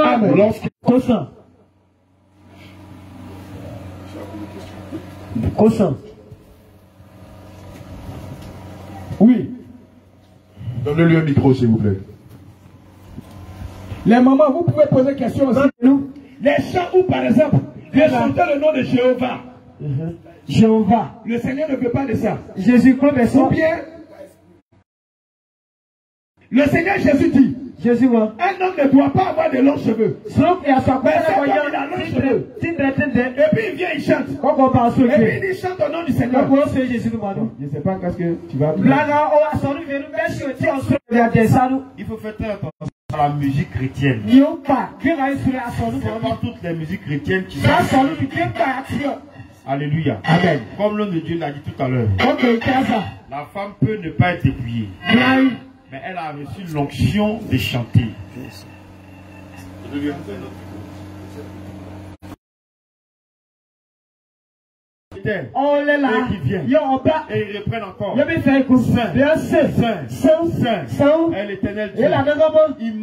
Amen. Oui. Donnez-lui un micro, s'il vous plaît. Les mamans, vous pouvez poser question aussi. Les chants où, par exemple, j'ai chanté le nom de Jéhovah. Jéhovah. Le Seigneur ne veut pas de ça. Jésus-Christ. Ou bien, le Seigneur Jésus dit, un homme ne doit pas avoir de longs cheveux. Mais cet homme, il a longs cheveux. Et puis il vient, il chante. Et puis il chante au nom du Seigneur. Je ne sais pas qu'est-ce que tu vas dire. Il faut faire très attention à la musique chrétienne. C'est pas toutes les musiques chrétiennes qui sont. Alléluia. Amen. Comme l'homme de Dieu l'a dit tout à l'heure. La femme peut ne pas être épouillée. Mais elle a reçu l'onction de chanter. On est là. Et qui vient. Et ils reprennent encore. Saint, est l'Éternel Dieu. Il